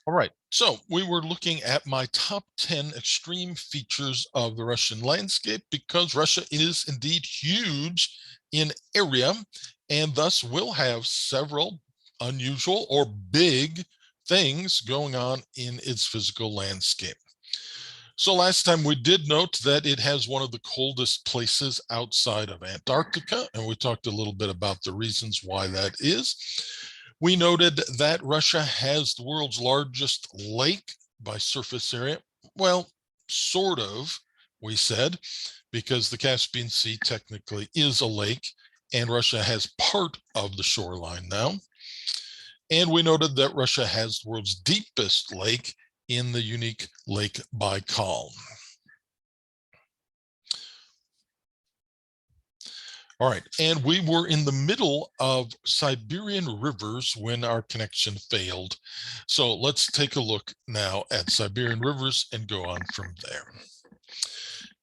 All right, so we were looking at my top 10 extreme features of the Russian landscape because Russia is indeed huge in area and thus will have several unusual or big things going on in its physical landscape. So last time we did note that it has one of the coldest places outside of Antarctica, and we talked a little bit about the reasons why that is. We noted that Russia has the world's largest lake by surface area. Well, sort of, we said, because the Caspian Sea technically is a lake, and Russia has part of the shoreline now. And we noted that Russia has the world's deepest lake in the unique Lake Baikal. All right, and we were in the middle of Siberian rivers when our connection failed. So let's take a look now at Siberian rivers and go on from there.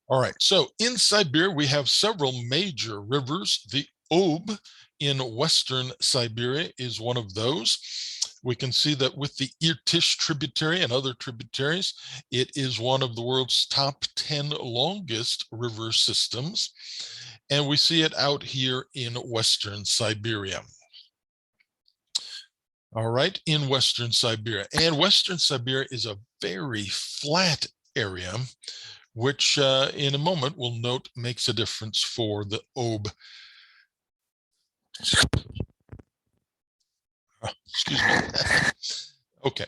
All right, so in Siberia, we have several major rivers. The Ob in Western Siberia is one of those. We can see that with the Irtysh tributary and other tributaries, it is one of the world's top 10 longest river systems. And we see it out here in Western Siberia. All right, in Western Siberia. And Western Siberia is a very flat area, which in a moment we'll note makes a difference for the Ob. Excuse me. Okay.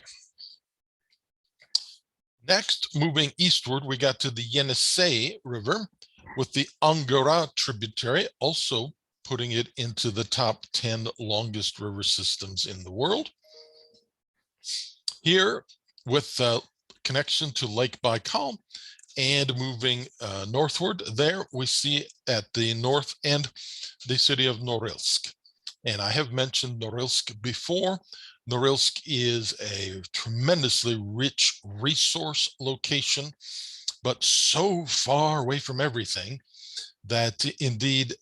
Next, moving eastward, we got to the Yenisei River with the Angara tributary, also putting it into the top 10 longest river systems in the world. Here, with connection to Lake Baikal and moving northward, there we see at the north end the city of Norilsk. And I have mentioned Norilsk before. Norilsk is a tremendously rich resource location, but so far away from everything that indeed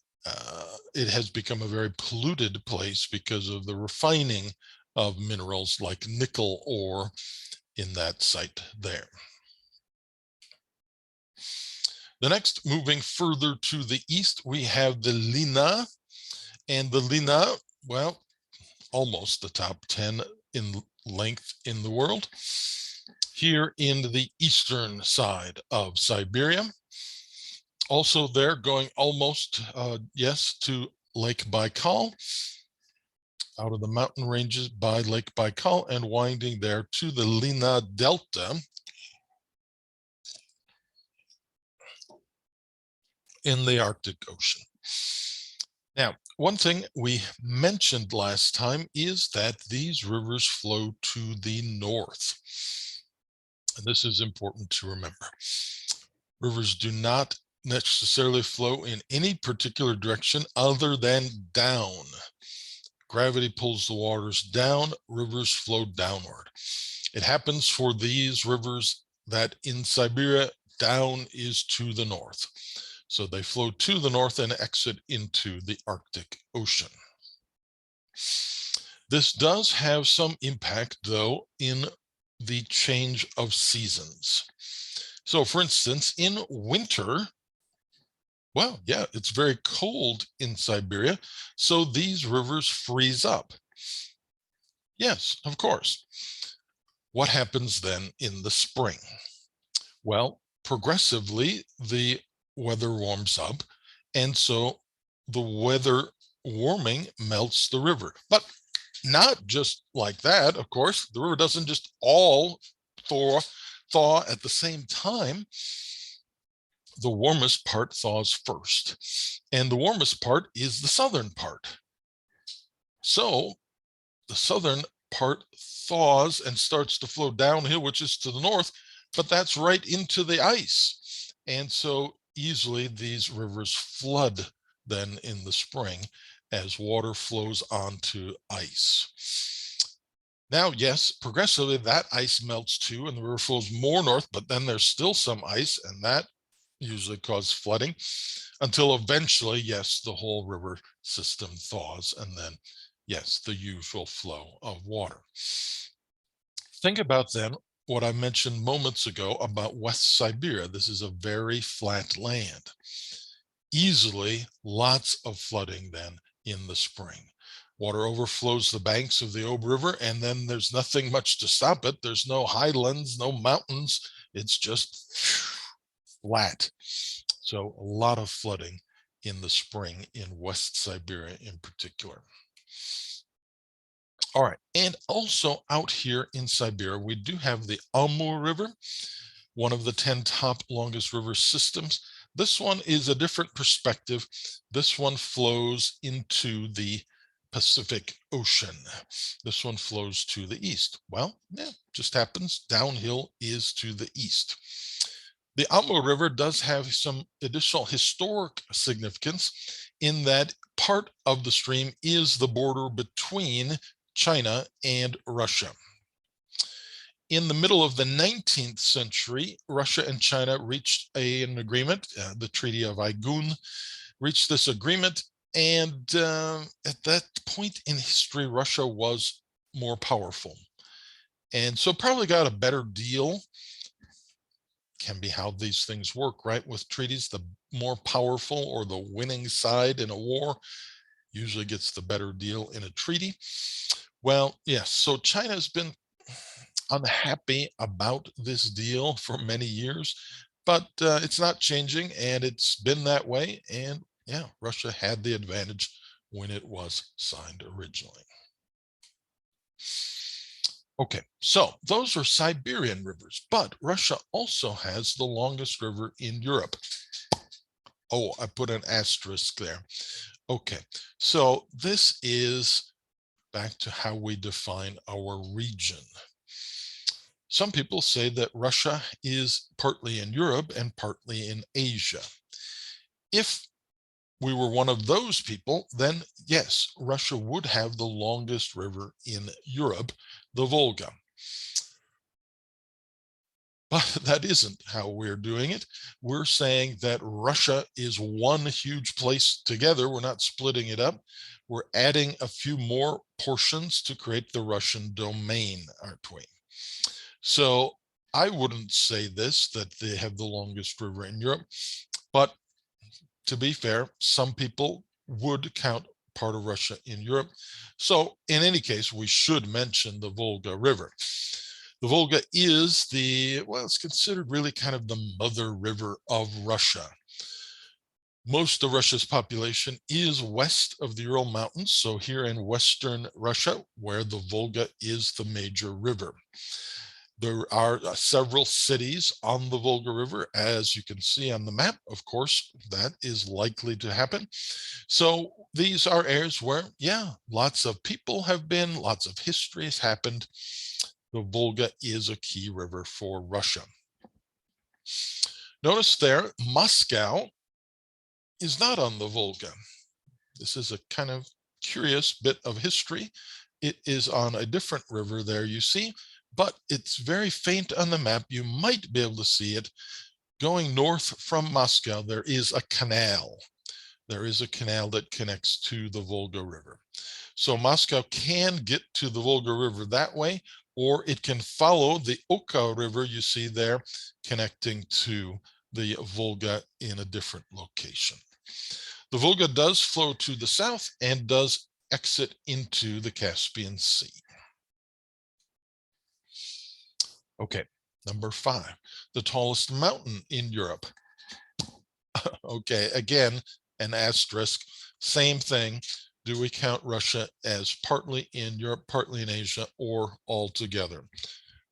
it has become a very polluted place because of the refining of minerals like nickel ore in that site there. The next, moving further to the east, we have the Lena. And the Lena, well, almost the top 10 in length in the world. Here in the eastern side of Siberia. Also there going almost, yes, to Lake Baikal, out of the mountain ranges by Lake Baikal and winding there to the Lena Delta in the Arctic Ocean. Now, one thing we mentioned last time is that these rivers flow to the north. And this is important to remember. Rivers do not necessarily flow in any particular direction other than down. Gravity pulls the waters down, rivers flow downward. It happens for these rivers that in Siberia, down is to the north. So they flow to the north and exit into the Arctic Ocean. This does have some impact, though, in the change of seasons. So, for instance, in winter, well, yeah, it's very cold in Siberia, so these rivers freeze up. Yes, of course. What happens then in the spring? Well, progressively, the weather warms up, and so the weather warming melts the river. But not just like that, of course. The river doesn't just all thaw at the same time. The warmest part thaws first, and the warmest part is the southern part. So the southern part thaws and starts to flow downhill, which is to the north, but that's right into the ice. And so easily these rivers flood then in the spring as water flows onto ice. Now, yes, progressively that ice melts too, and the river flows more north, but then there's still some ice, and that usually causes flooding until eventually, yes, the whole river system thaws, and then, yes, the usual flow of water. Think about then what I mentioned moments ago about West Siberia. This is a very flat land. Easily lots of flooding then in the spring. Water overflows the banks of the Ob River, and then there's nothing much to stop it. There's no highlands, no mountains. It's just flat. So a lot of flooding in the spring in West Siberia in particular. All right, and also out here in Siberia, we do have the Amur River, one of the 10 top longest river systems. This one is a different perspective. This one flows into the Pacific Ocean. This one flows to the east. Well, yeah, just happens downhill is to the east. The Amur River does have some additional historic significance in that part of the stream is the border between China and Russia. In the middle of the 19th century, Russia and China reached an agreement, the Treaty of Aigun, reached this agreement, and at that point in history, Russia was more powerful. And so probably got a better deal. Can be how these things work, right? With treaties, the more powerful or the winning side in a war usually gets the better deal in a treaty. Well, yes, so China has been unhappy about this deal for many years, but it's not changing, and it's been that way. And yeah, Russia had the advantage when it was signed originally. Okay, so those are Siberian rivers, but Russia also has the longest river in Europe. Oh, I put an asterisk there. Okay, so this is back to how we define our region. Some people say that Russia is partly in Europe and partly in Asia. If we were one of those people, then yes, Russia would have the longest river in Europe, the Volga. But that isn't how we're doing it. We're saying that Russia is one huge place together. We're not splitting it up. We're adding a few more portions to create the Russian domain, aren't we? So I wouldn't say this, that they have the longest river in Europe, but to be fair, some people would count part of Russia in Europe. So in any case, we should mention the Volga River. The Volga is it's considered really kind of the mother river of Russia. Most of Russia's population is west of the Ural Mountains, so here in Western Russia, where the Volga is the major river. There are several cities on the Volga River, as you can see on the map. Of course, that is likely to happen. So these are areas where, yeah, lots of people have been, lots of history has happened. The Volga is a key river for Russia. Notice there, Moscow is not on the Volga. This is a kind of curious bit of history. It is on a different river there, you see, but it's very faint on the map. You might be able to see it. Going north from Moscow, there is a canal. There is a canal that connects to the Volga River. So Moscow can get to the Volga River that way, or it can follow the Oka River you see there, connecting to the Volga in a different location. The Volga does flow to the south and does exit into the Caspian Sea. Okay, number 5, the tallest mountain in Europe. Okay, again, an asterisk, same thing. Do we count Russia as partly in Europe, partly in Asia, or altogether?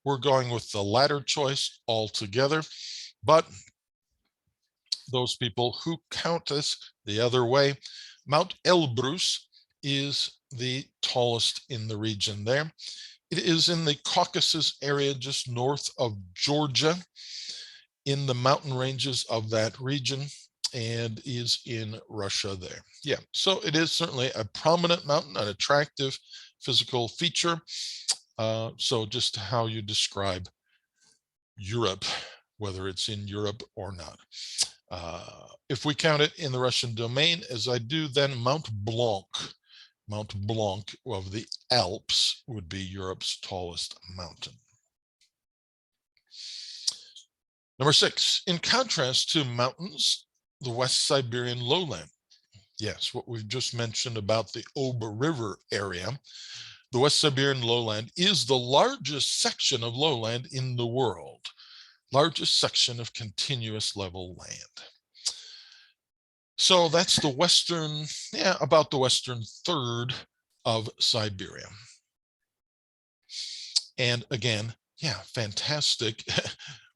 We're going with the latter choice, altogether, but those people who count this the other way, Mount Elbrus is the tallest in the region there. It is in the Caucasus area, just north of Georgia, in the mountain ranges of that region, and is in Russia there. Yeah, so it is certainly a prominent mountain, an attractive physical feature. So just how you describe Europe, whether it's in Europe or not. If we count it in the Russian domain, as I do, then Mount Blanc of the Alps would be Europe's tallest mountain. Number 6, in contrast to mountains, the West Siberian lowland. Yes, what we've just mentioned about the Oba River area. The West Siberian lowland is the largest section of lowland in the world, largest section of continuous level land. So that's the western, about the western third of Siberia. And again, fantastic.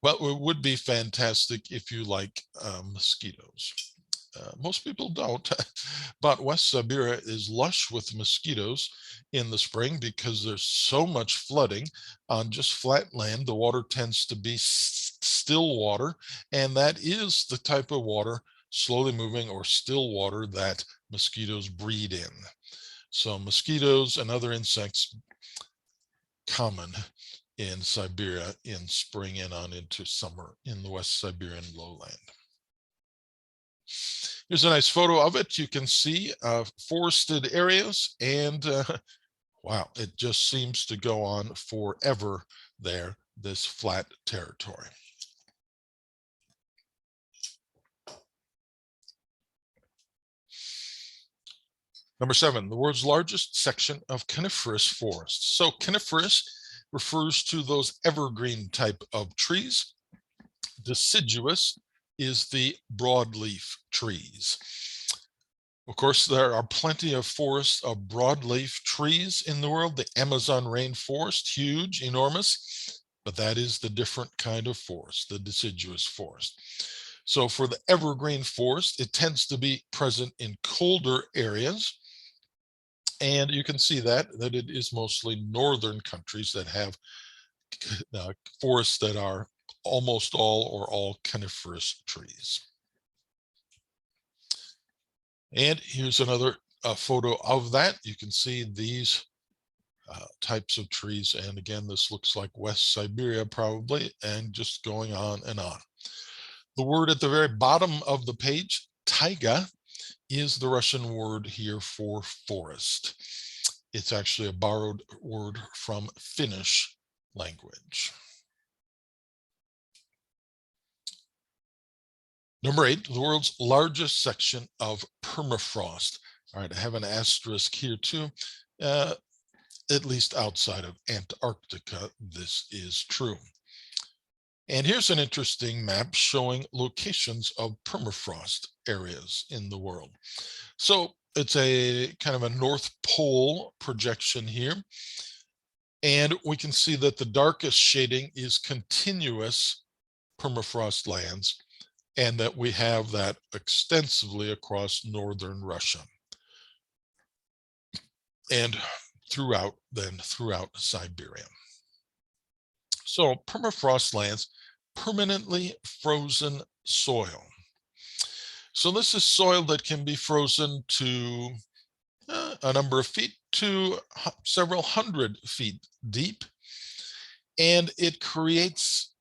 Well, it would be fantastic if you like mosquitoes. Most people don't, but West Siberia is lush with mosquitoes in the spring because there's so much flooding on just flat land. The water tends to be still water, and that is the type of water, slowly moving or still water, that mosquitoes breed in. So mosquitoes and other insects common in Siberia in spring and on into summer in the West Siberian lowland. Here's a nice photo of it. You can see forested areas, and wow, it just seems to go on forever there, this flat territory. Number 7, the world's largest section of coniferous forests. So coniferous refers to those evergreen type of trees. Deciduous is the broadleaf trees. Of course, there are plenty of forests of broadleaf trees in the world. The Amazon rainforest, huge, enormous, but that is the different kind of forest, the deciduous forest. So for the evergreen forest, it tends to be present in colder areas. And you can see that it is mostly northern countries that have forests that are almost all or all coniferous trees. And here's another photo of that. You can see these types of trees. And again, this looks like West Siberia probably, and just going on and on. The word at the very bottom of the page, taiga, is the Russian word here for forest. It's actually a borrowed word from Finnish language. Number 8, the world's largest section of permafrost. All right, I have an asterisk here too. At least outside of Antarctica, this is true. And here's an interesting map showing locations of permafrost areas in the world. So it's a kind of a North Pole projection here. And we can see that the darkest shading is continuous permafrost lands, and that we have that extensively across northern Russia and throughout Siberia. So permafrost lands, permanently frozen soil. So this is soil that can be frozen to a number of feet to several hundred feet deep, and it creates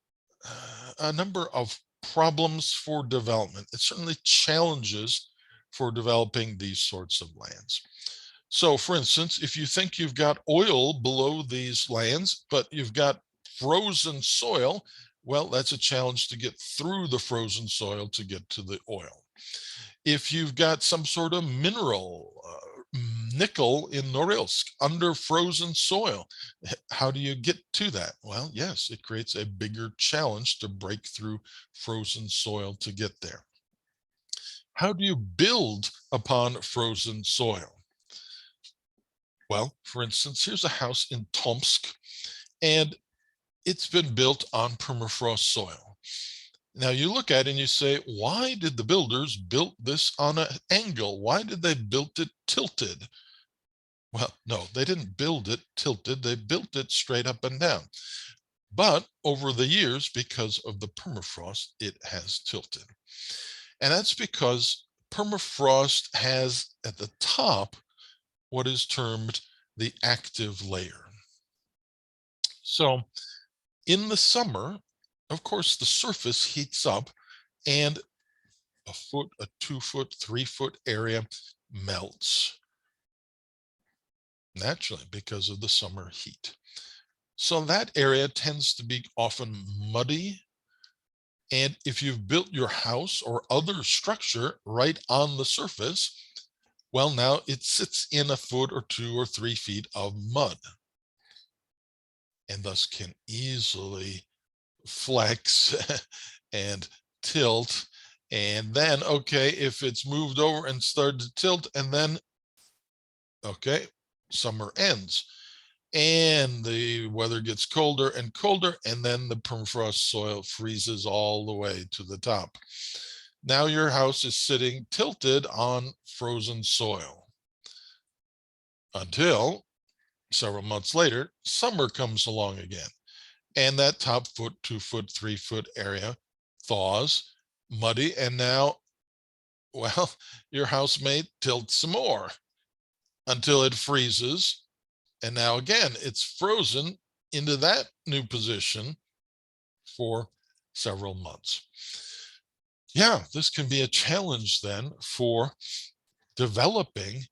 a number of problems for development. It certainly challenges for developing these sorts of lands. So for instance, if you think you've got oil below these lands, but you've got frozen soil, well, that's a challenge to get through the frozen soil to get to the oil. If you've got some sort of mineral, nickel in Norilsk under frozen soil, how do you get to that? Well, yes, it creates a bigger challenge to break through frozen soil to get there. How do you build upon frozen soil? Well, for instance, here's a house in Tomsk, and it's been built on permafrost soil. Now you look at it and you say, why did the builders build this on an angle? Why did they build it tilted? Well, no, they didn't build it tilted. They built it straight up and down. But over the years, because of the permafrost, it has tilted. And that's because permafrost has at the top what is termed the active layer. So in the summer, of course, the surface heats up and a foot, a 2 foot, 3 foot area melts naturally because of the summer heat. So that area tends to be often muddy And if you've built your house or other structure right on the surface, well, now it sits in a foot or 2 or 3 feet of mud, and thus can easily flex and tilt. And then, okay, if it's moved over and started to tilt, and then, okay, summer ends and the weather gets colder and colder, and then the permafrost soil freezes all the way to the top. Now your house is sitting tilted on frozen soil until several months later, summer comes along again. And that top foot, 2 foot, 3 foot area thaws, muddy, and now, well, your housemate tilts some more until it freezes. And now again, it's frozen into that new position for several months. Yeah, this can be a challenge then for developing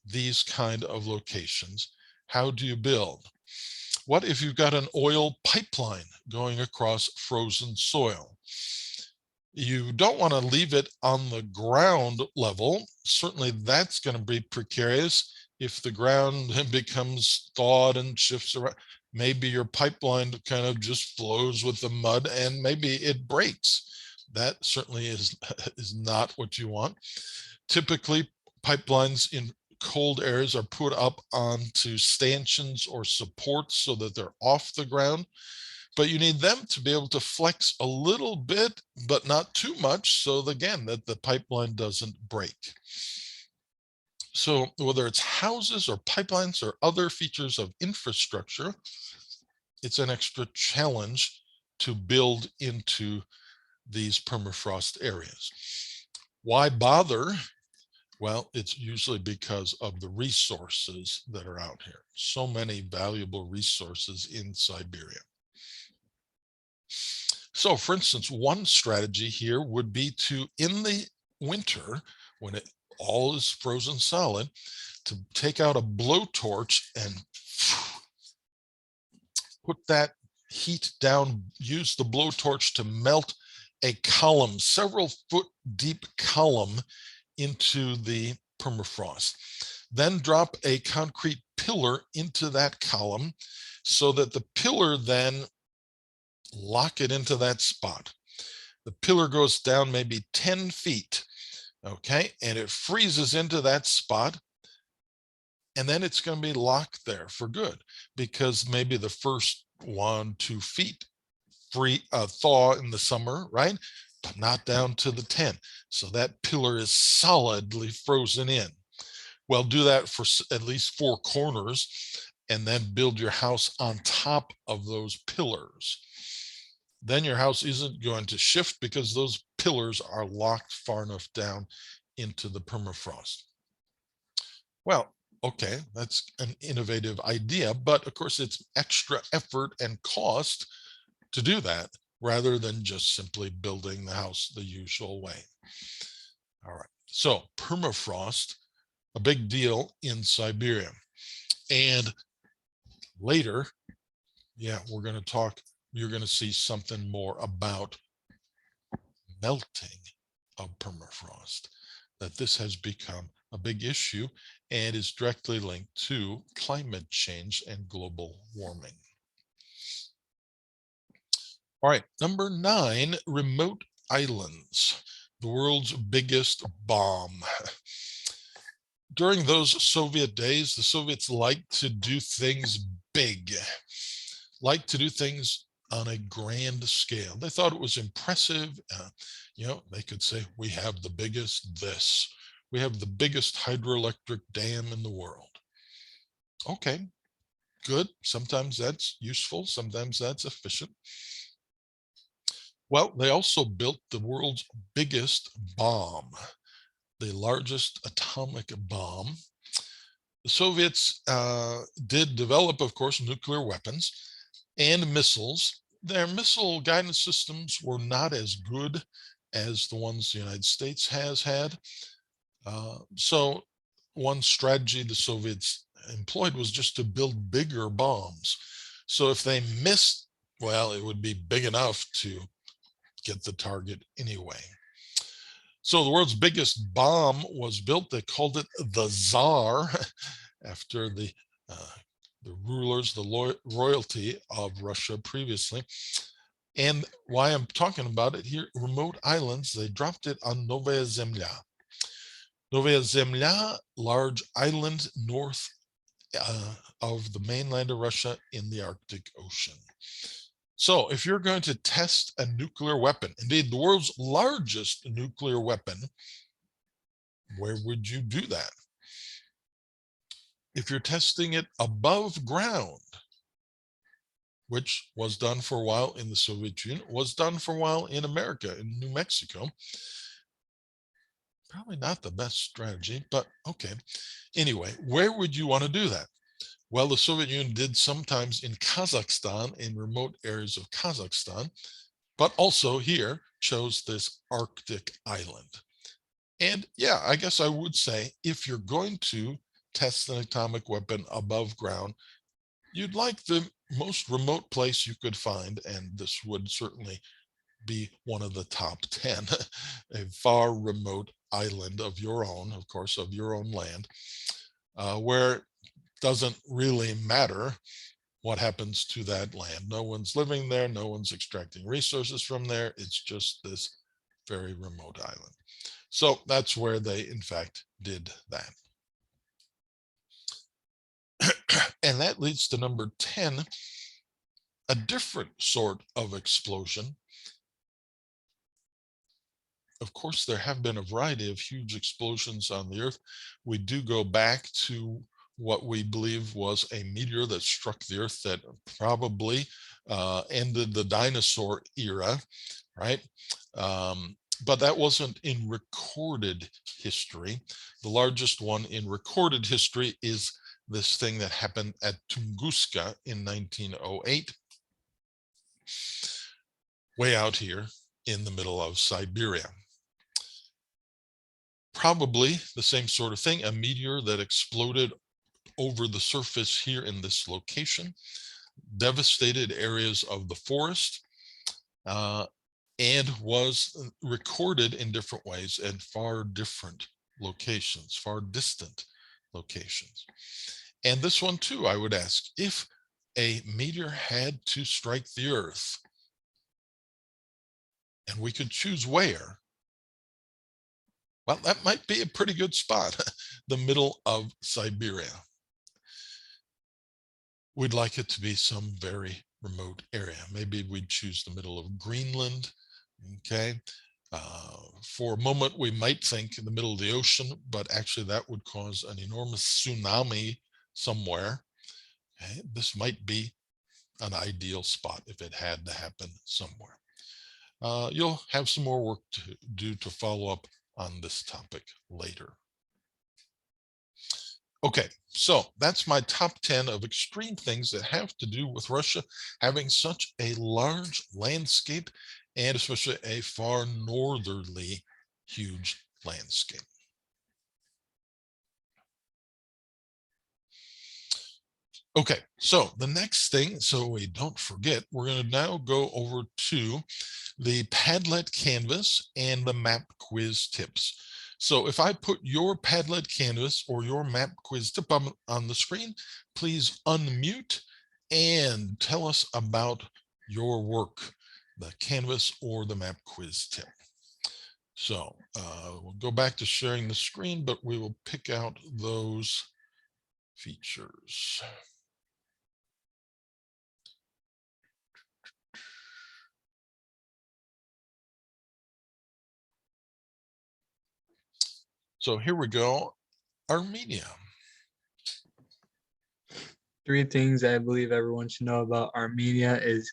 these kind of locations. How do you build? What if you've got an oil pipeline going across frozen soil? You don't want to leave it on the ground level. Certainly that's going to be precarious. If the ground becomes thawed and shifts around, maybe your pipeline kind of just flows with the mud and maybe it breaks. That certainly is not what you want. Typically, pipelines in cold areas are put up onto stanchions or supports so that they're off the ground, but you need them to be able to flex a little bit, but not too much, so again, that the pipeline doesn't break. So whether it's houses or pipelines or other features of infrastructure, it's an extra challenge to build into these permafrost areas. Why bother? Well, it's usually because of the resources that are out here. So many valuable resources in Siberia. So for instance, one strategy here would be to, in the winter, when it all is frozen solid, to take out a blowtorch and put that heat down, use the blowtorch to melt a column, several foot deep column into the permafrost. Then drop a concrete pillar into that column so that the pillar then lock it into that spot. The pillar goes down maybe 10 feet, okay, and it freezes into that spot, and then it's going to be locked there for good, because maybe the first 1-2 feet thaw in the summer, right, but not down to the 10. So that pillar is solidly frozen in. Well, do that for at least 4 corners, and then build your house on top of those pillars. Then your house isn't going to shift because those pillars are locked far enough down into the permafrost. Well, okay, that's an innovative idea, but of course it's extra effort and cost to do that rather than just simply building the house the usual way. All right, so permafrost, a big deal in Siberia. And later, yeah, you're going to see something more about melting of permafrost, that this has become a big issue and is directly linked to climate change and global warming. All right, number 9, remote islands, the world's biggest bomb. During those Soviet days, the Soviets liked to do things big, liked to do things on a grand scale. They thought it was impressive. They could say, we have the biggest this. We have the biggest hydroelectric dam in the world. Okay, good. Sometimes that's useful. Sometimes that's efficient. Well, they also built the world's biggest bomb, the largest atomic bomb. The Soviets did develop, of course, nuclear weapons and missiles. Their missile guidance systems were not as good as the ones the United States has had. So one strategy the Soviets employed was just to build bigger bombs. So if they missed, well, it would be big enough to get the target anyway. So the world's biggest bomb was built. They called it the Tsar after the rulers, the royalty of Russia previously. And why I'm talking about it here, remote islands, they dropped it on Novaya Zemlya. Novaya Zemlya, large island north of the mainland of Russia in the Arctic Ocean. So if you're going to test a nuclear weapon, indeed the world's largest nuclear weapon, where would you do that? If you're testing it above ground, which was done for a while in the Soviet Union, was done for a while in America, in New Mexico, probably not the best strategy, but okay. Anyway, where would you want to do that? Well, the Soviet Union did sometimes in Kazakhstan, in remote areas of Kazakhstan, but also here chose this Arctic island. And yeah, I guess I would say if you're going to test an atomic weapon above ground, you'd like the most remote place you could find, and this would certainly be one of the top 10, a far remote island of your own, of course, of your own land, where it doesn't really matter what happens to that land. No one's living there, no one's extracting resources from there. It's just this very remote island. So that's where they, in fact, did that. And that leads to number 10, a different sort of explosion. Of course, there have been a variety of huge explosions on the Earth. We do go back to what we believe was a meteor that struck the Earth that probably ended the dinosaur era, right? But that wasn't in recorded history. The largest one in recorded history is this thing that happened at Tunguska in 1908, way out here in the middle of Siberia. Probably the same sort of thing, a meteor that exploded over the surface here in this location, devastated areas of the forest, and was recorded in different ways at far different locations, far distant locations. And this one too, I would ask, if a meteor had to strike the Earth, and we could choose where, well, that might be a pretty good spot, the middle of Siberia. We'd like it to be some very remote area. Maybe we'd choose the middle of Greenland, okay? For a moment, we might think in the middle of the ocean, but actually that would cause an enormous tsunami somewhere. Okay? This might be an ideal spot if it had to happen somewhere. You'll have some more work to do to follow up on this topic later. Okay, so that's my top 10 of extreme things that have to do with Russia having such a large landscape, and especially a far northerly huge landscape. Okay, so the next thing, so we don't forget, we're going to now go over to the Padlet Canvas and the map quiz tips. So if I put your Padlet Canvas or your map quiz tip on the screen, please unmute and tell us about your work, the Canvas or the map quiz tip. So we'll go back to sharing the screen, but we will pick out those features. So here we go, Armenia. 3 things I believe everyone should know about Armenia is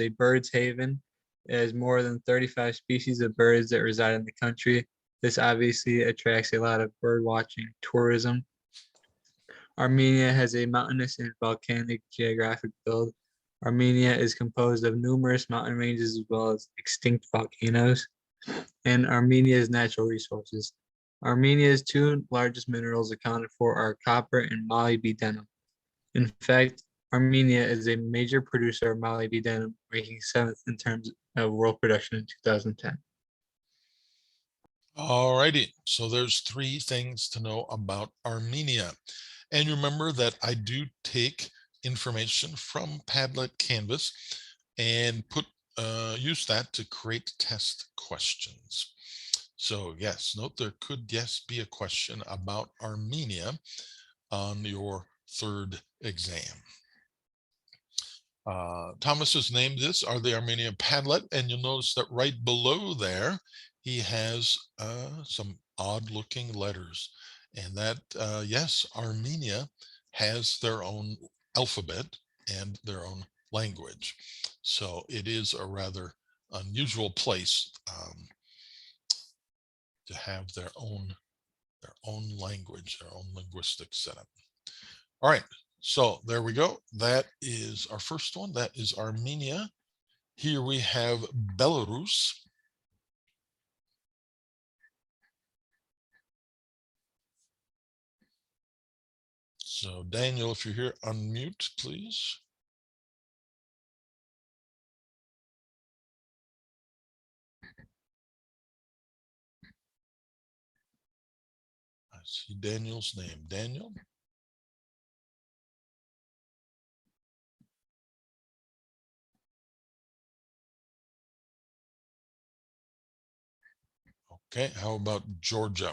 a bird's haven. It has more than 35 species of birds that reside in the country. This obviously attracts a lot of bird watching tourism. Armenia has a mountainous and volcanic geographic build. Armenia is composed of numerous mountain ranges as well as extinct volcanoes. And Armenia's natural resources. Armenia's 2 largest minerals accounted for are copper and molybdenum. In fact, Armenia is a major producer of molybdenum, ranking 7th in terms of world production in 2010. All righty, so there's 3 things to know about Armenia. And remember that I do take information from Padlet Canvas and use that to create test questions. So yes, note there could be a question about Armenia on your 3rd exam. Thomas has named this Are the Armenia Padlet, and you'll notice that right below there he has some odd looking letters, and that yes, Armenia has their own alphabet and their own language, so it is a rather unusual place to have their own language, their own linguistic setup. All right, so there we go. That is our first one. That is Armenia. Here we have Belarus. So Daniel, if you're here, unmute, please. I see Daniel's name. Daniel. Okay, how about Georgia?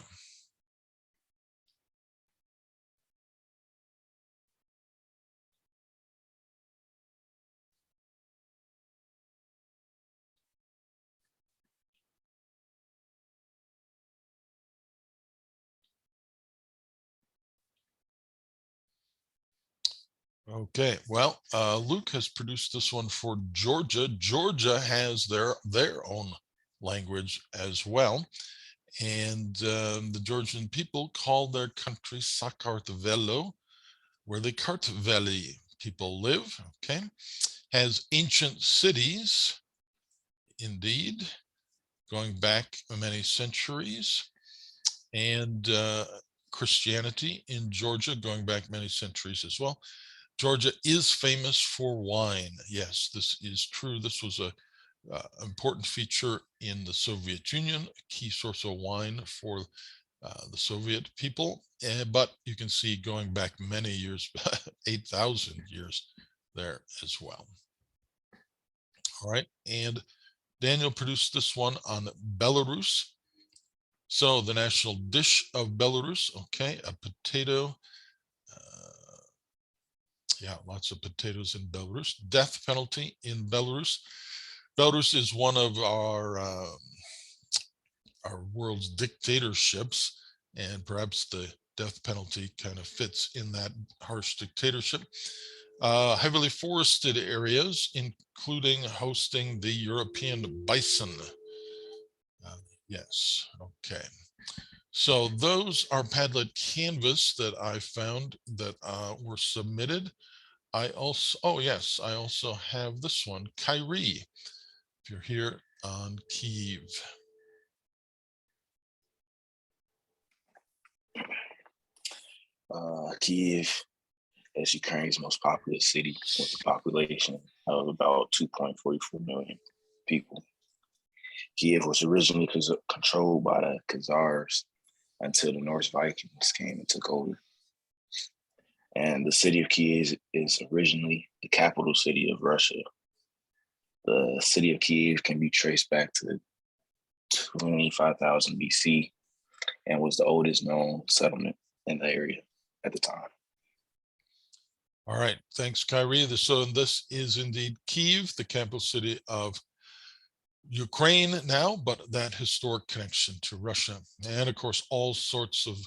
Okay, well, Luke has produced this one for Georgia. Georgia has their own language as well. And the Georgian people call their country Sakartvelo, where the Kartveli people live, okay? Has ancient cities, indeed, going back many centuries, and Christianity in Georgia going back many centuries as well. Georgia is famous for wine. Yes, this is true. This was a important feature in the Soviet Union, a key source of wine for the Soviet people. But you can see going back many years, 8,000 years there as well. All right, and Daniel produced this one on Belarus. So the national dish of Belarus, okay, a potato. Yeah, lots of potatoes in Belarus. Death penalty in Belarus. Belarus is one of our world's dictatorships, and perhaps the death penalty kind of fits in that harsh dictatorship. Heavily forested areas, including hosting the European bison. Yes, okay. So those are Padlet Canvas that I found that were submitted. I also, oh yes, I also have this one, Kyrie, if you're here on Kyiv. Kiev is Ukraine's most populous city with a population of about 2.44 million people. Kiev was originally controlled by the Khazars until the Norse Vikings came and took over. And the city of Kiev is originally the capital city of Russia. The city of Kiev can be traced back to 25,000 BC and was the oldest known settlement in the area at the time. All right, thanks, Kyrie. So this is indeed Kyiv, the capital city of Ukraine now, but that historic connection to Russia. And of course, all sorts of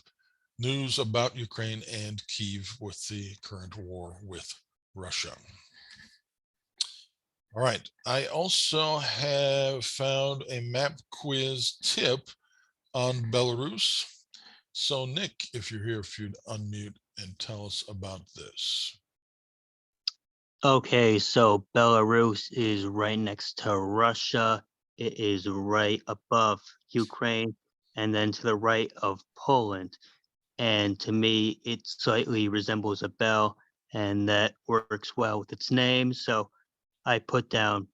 news about Ukraine and Kyiv with the current war with Russia. All right, I also have found a map quiz tip on Belarus. So Nick, if you're here, if you'd unmute and tell us about this. Okay, so Belarus is right next to Russia. It is right above Ukraine and then to the right of Poland. And to me, it slightly resembles a bell. and that works well with its name. So I put down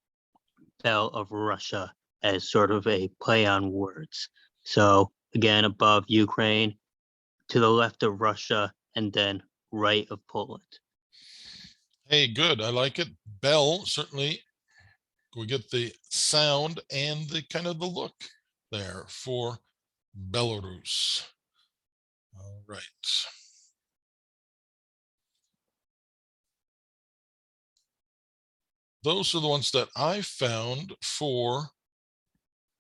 Belle of Russia as sort of a play on words. So again, above Ukraine, to the left of Russia, and then right of Poland. Hey, good. I like it. Bell, certainly we get the sound and the kind of the look there for Belarus. All right. Those are the ones that I found for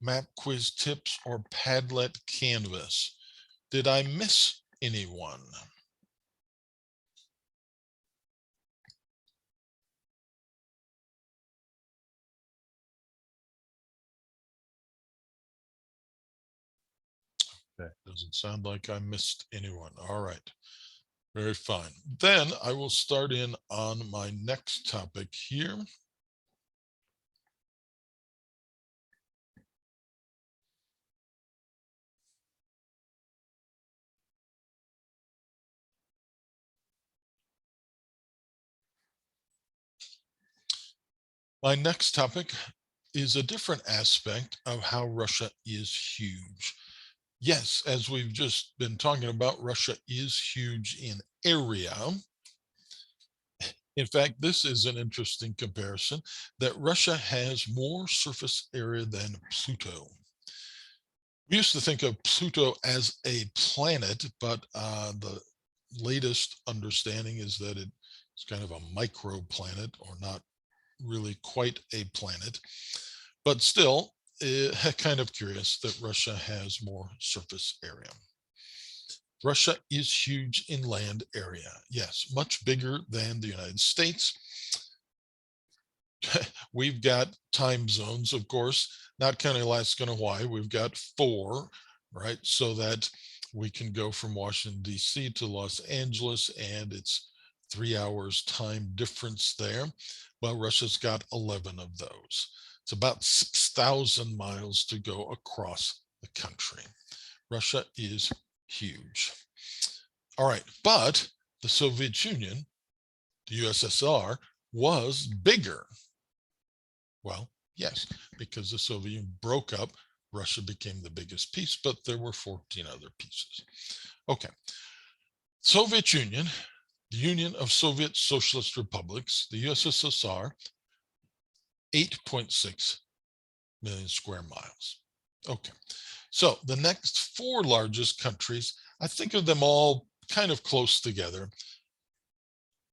map quiz tips or Padlet Canvas. Did I miss anyone? Okay, doesn't sound like I missed anyone. All right, very fine. Then I will start in on my next topic here. My next topic is a different aspect of how Russia is huge. Yes, as we've just been talking about, Russia is huge in area. In fact, this is an interesting comparison that Russia has more surface area than Pluto. We used to think of Pluto as a planet, but the latest understanding is that it's kind of a microplanet, or not really quite a planet, but still kind of curious that Russia has more surface area. Russia is huge in land area. Yes, much bigger than the United States. We've got time zones, of course, not counting Alaska and Hawaii. We've got 4, right? So that we can go from Washington, D.C. to Los Angeles, and it's 3 hours time difference there. Well, Russia's got 11 of those. It's about 6,000 miles to go across the country. Russia is huge. All right, but the Soviet Union, the USSR, was bigger. Well, yes, because the Soviet Union broke up, Russia became the biggest piece, but there were 14 other pieces. Okay, Soviet Union, the Union of Soviet Socialist Republics, the USSR, 8.6 million square miles. Okay, so the next 4 largest countries, I think of them all kind of close together.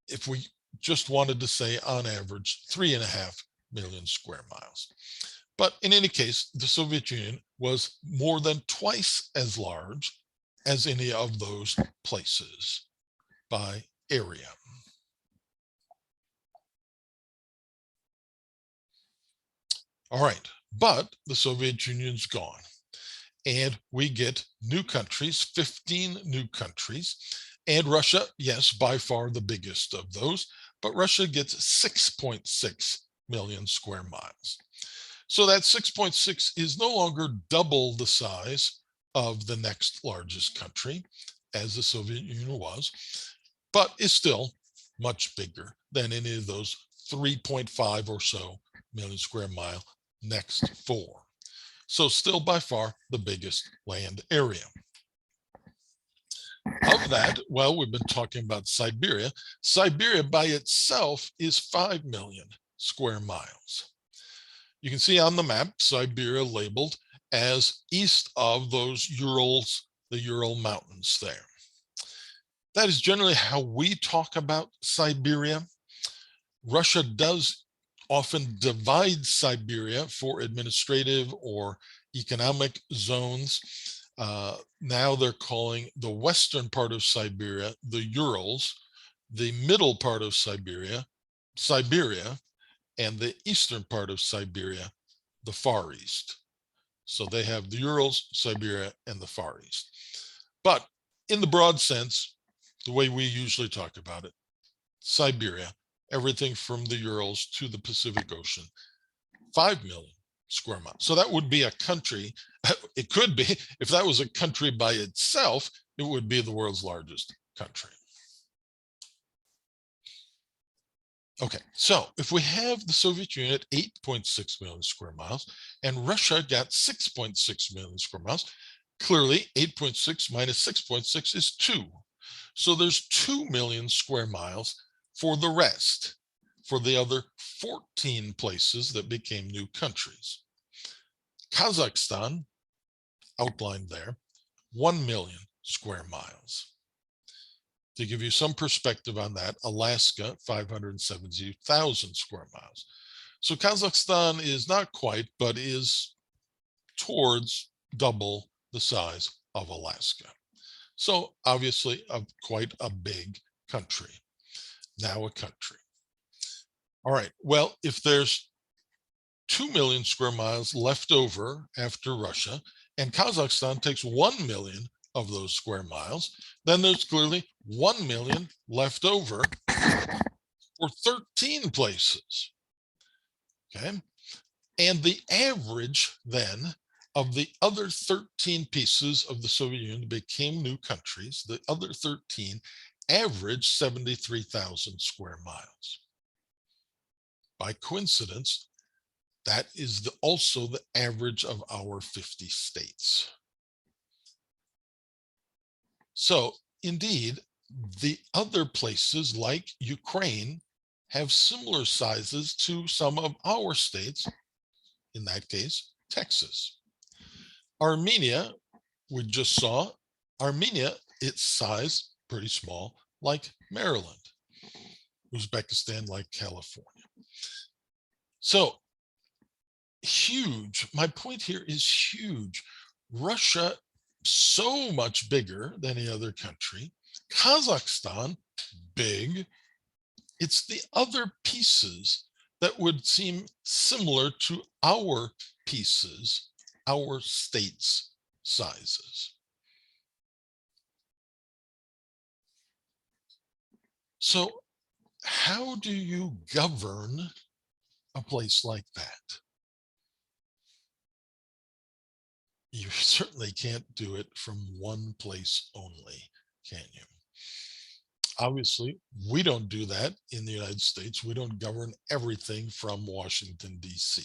If we just wanted to say on average 3.5 million square miles. But in any case, the Soviet Union was more than twice as large as any of those places by area. All right, but the Soviet Union's gone, and we get new countries, 15 new countries, and Russia, yes, by far the biggest of those, but Russia gets 6.6 million square miles. So that 6.6 is no longer double the size of the next largest country, as the Soviet Union was, but is still much bigger than any of those 3.5 or so million square mile next 4. So still by far the biggest land area. Of that, well, we've been talking about Siberia. Siberia by itself is 5 million square miles. You can see on the map, Siberia labeled as east of those Urals, the Ural Mountains there. That is generally how we talk about Siberia. Russia does often divide Siberia for administrative or economic zones. Now they're calling the western part of Siberia the Urals, the middle part of Siberia, Siberia, and the eastern part of Siberia, the Far East. So they have the Urals, Siberia, and the Far East. But in the broad sense, the way we usually talk about it, Siberia, everything from the Urals to the Pacific Ocean, 5 million square miles. So that would be a country. It could be, if that was a country by itself, it would be the world's largest country. Okay, so if we have the Soviet Union at 8.6 million square miles and Russia got 6.6 million square miles, clearly 8.6 minus 6.6 is 2. So there's 2 million square miles for the rest, for the other 14 places that became new countries. Kazakhstan, outlined there, 1 million square miles. To give you some perspective on that, Alaska, 570,000 square miles. So Kazakhstan is not quite, but is towards double the size of Alaska. So obviously quite a big country, now a country. All right, well, if there's 2 million square miles left over after Russia, and Kazakhstan takes 1 million of those square miles, then there's clearly 1 million left over for 13 places. Okay. And the average then of the other 13 pieces of the Soviet Union that became new countries, the other 13 averaged 73,000 square miles. By coincidence, that is also the average of our 50 states. So indeed, the other places like Ukraine have similar sizes to some of our states, in that case, Texas. Armenia, we just saw, Armenia, its size, pretty small, like Maryland. Uzbekistan, like California. So huge, my point here is huge. Russia, so much bigger than any other country. Kazakhstan, big. It's the other pieces that would seem similar to our pieces, our states' sizes. So how do you govern a place like that? You certainly can't do it from one place only, can you? Obviously, we don't do that in the United States. We don't govern everything from Washington, D.C.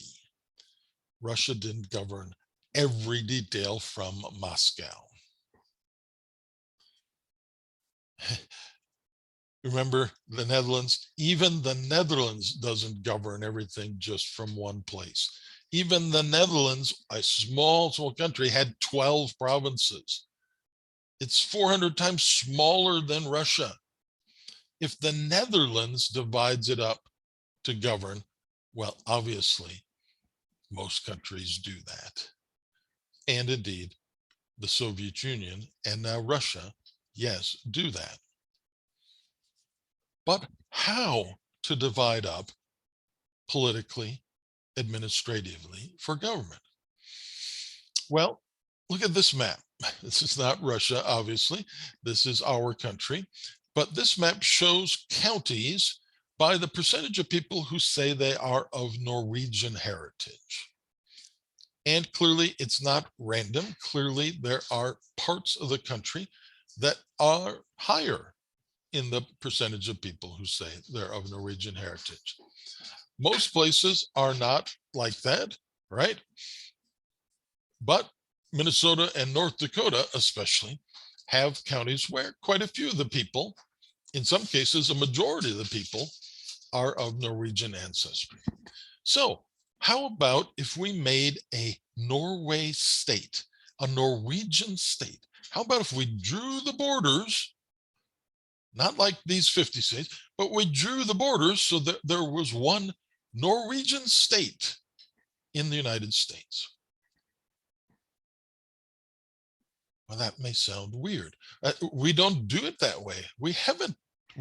Russia didn't govern every detail from Moscow. Remember the Netherlands? Even the Netherlands doesn't govern everything just from one place. Even the Netherlands, a small country, had 12 provinces. It's 400 times smaller than Russia. If the Netherlands divides it up to govern, well, obviously, most countries do that. And indeed, the Soviet Union and now Russia, yes, do that. But how to divide up politically, administratively for government? Well, look at this map. This is not Russia, obviously. This is our country. But this map shows counties by the percentage of people who say they are of Norwegian heritage. And clearly, it's not random. Clearly, there are parts of the country that are higher in the percentage of people who say they're of Norwegian heritage. Most places are not like that, right? But Minnesota and North Dakota, especially, have counties where quite a few of the people, in some cases, a majority of the people, are of Norwegian ancestry. So how about if we made a Norway state, a Norwegian state? How about if we drew the borders, not like these 50 states, but we drew the borders so that there was one Norwegian state in the United States? Well, that may sound weird. We don't do it that way. We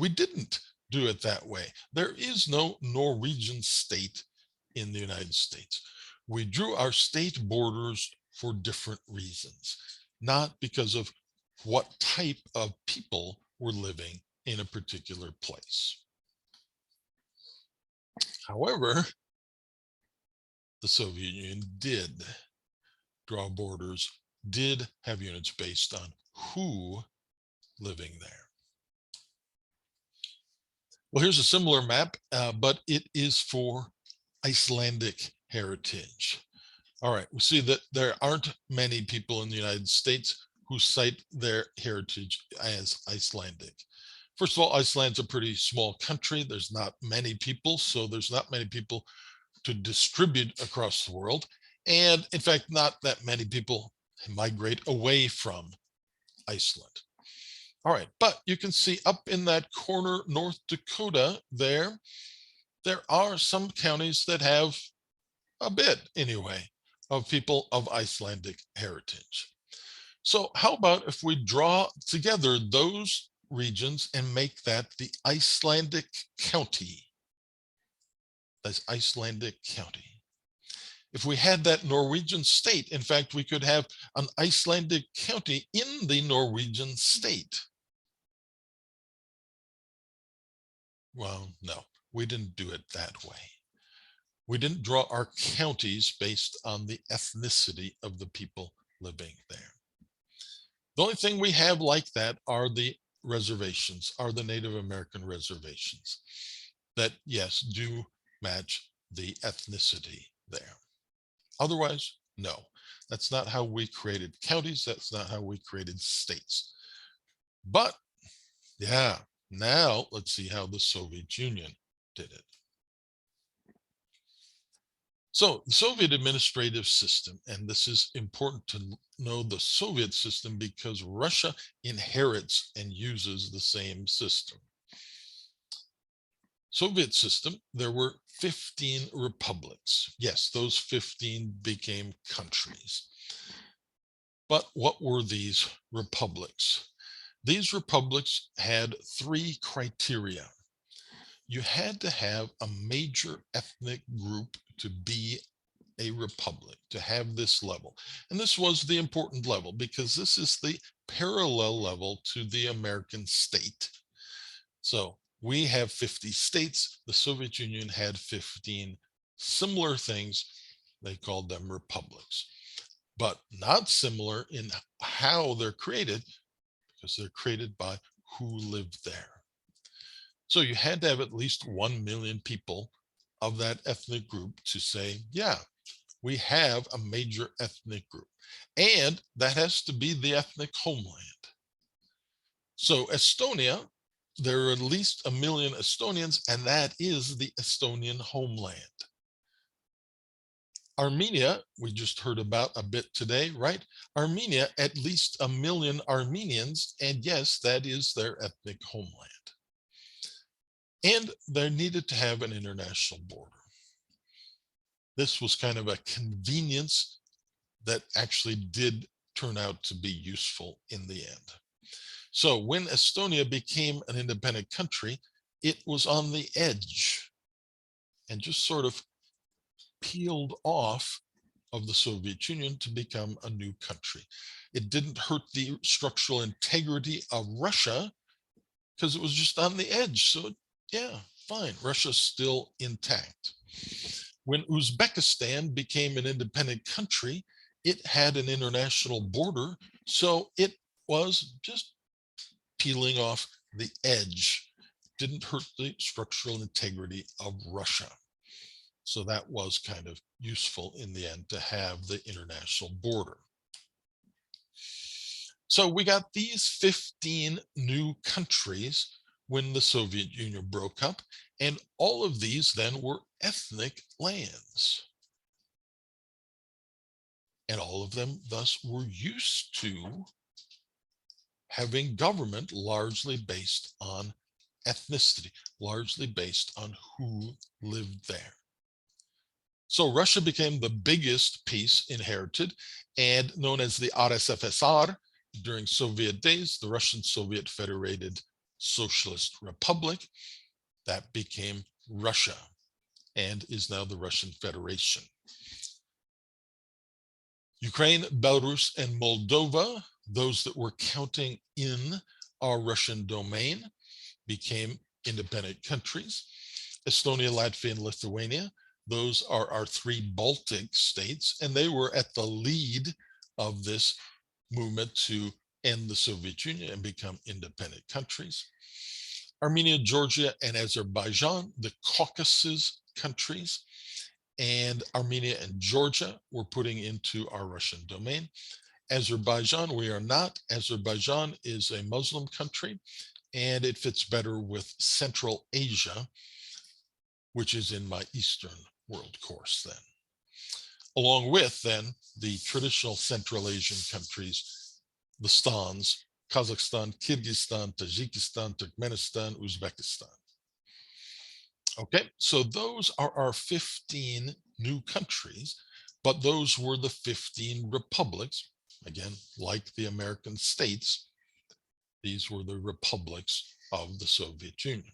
didn't do it that way. There is no Norwegian state in the United States. We drew our state borders for different reasons, not because of what type of people were living in a particular place. However, the Soviet Union did draw borders, did have units based on who living there. Well, here's a similar map, but it is for Icelandic heritage. All right, we see that there aren't many people in the United States who cite their heritage as Icelandic. First of all, Iceland's a pretty small country. There's not many people, so there's not many people to distribute across the world. And in fact, not that many people migrate away from Iceland. All right, but you can see up in that corner, North Dakota, there are some counties that have a bit, anyway, of people of Icelandic heritage. So how about if we draw together those regions and make that the Icelandic county? That's Icelandic county. If we had that Norwegian state, in fact, we could have an Icelandic county in the Norwegian state. Well, no, we didn't do it that way. We didn't draw our counties based on the ethnicity of the people living there. The only thing we have like that are the reservations, are the Native American reservations that, yes, do match the ethnicity there. Otherwise, no, that's not how we created counties. That's not how we created states. But yeah, now let's see how the Soviet Union did it. So the Soviet administrative system, and this is important to know the Soviet system because Russia inherits and uses the same system. Soviet system, there were 15 republics. Yes, those 15 became countries. But what were these republics? These republics had 3 criteria. You had to have a major ethnic group to be a republic, to have this level. And this was the important level because this is the parallel level to the American state. So we have 50 states. The Soviet Union had 15 similar things. They called them republics, but not similar in how they're created because they're created by who lived there. So you had to have at least 1 million people of that ethnic group to say, yeah, we have a major ethnic group. And that has to be the ethnic homeland. So Estonia, there are at least 1 million Estonians, and that is the Estonian homeland. Armenia, we just heard about a bit today, right? Armenia, at least 1 million Armenians, and yes, that is their ethnic homeland. And they needed to have an international border. This was kind of a convenience that actually did turn out to be useful in the end. So when Estonia became an independent country, it was on the edge and just sort of peeled off of the Soviet Union to become a new country. It didn't hurt the structural integrity of Russia because it was just on the edge. So yeah, fine, Russia's still intact. When Uzbekistan became an independent country, it had an international border, so it was just peeling off the edge. Didn't hurt the structural integrity of Russia. So that was kind of useful in the end to have the international border. So we got these 15 new countries when the Soviet Union broke up, and all of these then were ethnic lands. And all of them thus were used to having government largely based on ethnicity, largely based on who lived there. So Russia became the biggest piece inherited and known as the RSFSR during Soviet days, the Russian Soviet Federated Socialist Republic. That became Russia and is now the Russian Federation. Ukraine, Belarus, and Moldova, those that were counting in our Russian domain, became independent countries. Estonia, Latvia, and Lithuania, those are our 3 Baltic states, and they were at the lead of this movement to end the Soviet Union and become independent countries. Armenia, Georgia, and Azerbaijan, the Caucasus countries, and Armenia and Georgia we're putting into our Russian domain. Azerbaijan, we are not. Azerbaijan is a Muslim country, and it fits better with Central Asia, which is in my Eastern World course then. Along with then the traditional Central Asian countries, the stans, Kazakhstan, Kyrgyzstan, Tajikistan, Turkmenistan, Uzbekistan. Okay, so those are our 15 new countries, but those were the 15 republics. Again, like the American states, these were the republics of the Soviet Union.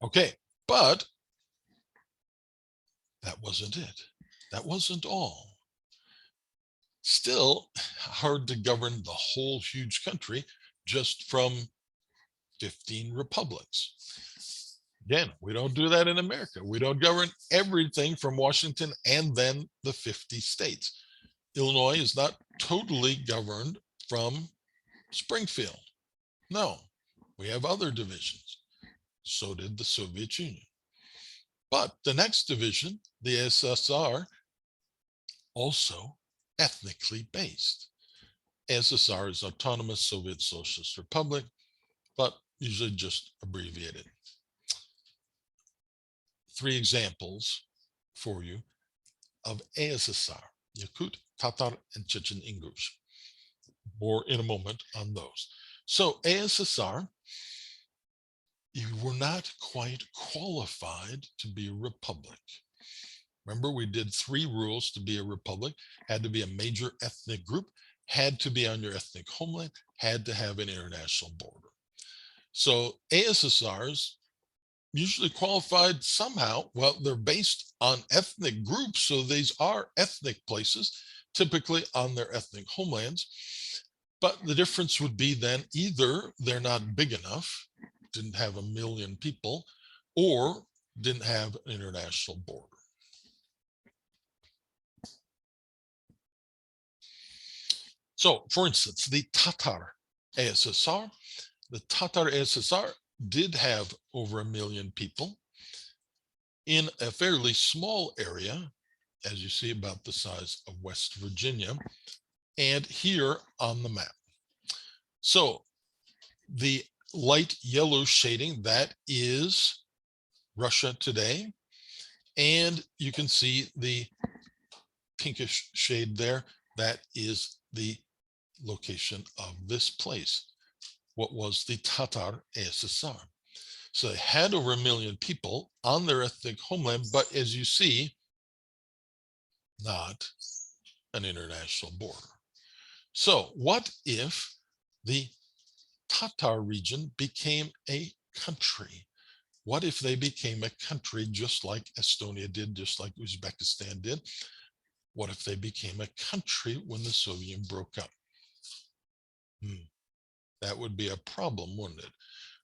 Okay, but that wasn't it. That wasn't all. Still hard to govern the whole huge country just from 15 republics. Again, we don't do that in America. We don't govern everything from Washington and then the 50 states. Illinois is not totally governed from Springfield. No, we have other divisions. So did the Soviet Union. But the next division, the SSR, also ethnically based. SSR is Autonomous Soviet Socialist Republic, but usually just abbreviated. 3 examples for you of ASSR, Yakut, Tatar, and Chechen Ingush. More in a moment on those. So ASSR, you were not quite qualified to be a republic. Remember, we did 3 rules to be a republic: had to be a major ethnic group, had to be on your ethnic homeland, had to have an international border. So ASSRs usually qualified somehow. Well, they're based on ethnic groups, so these are ethnic places, typically on their ethnic homelands. But the difference would be then either they're not big enough, didn't have 1 million people, or didn't have an international border. So, for instance, the Tatar ASSR, did have over 1 million people in a fairly small area, as you see, about the size of West Virginia, and here on the map. So the light yellow shading, that is Russia today. And you can see the pinkish shade there, that is the location of this place, what was the Tatar ASSR. So they had over 1 million people on their ethnic homeland, but as you see, not an international border. So what if the Tatar region became a country? What if they became a country just like Estonia did, just like Uzbekistan did? What if they became a country when the Soviet Union broke up? That would be a problem, wouldn't it?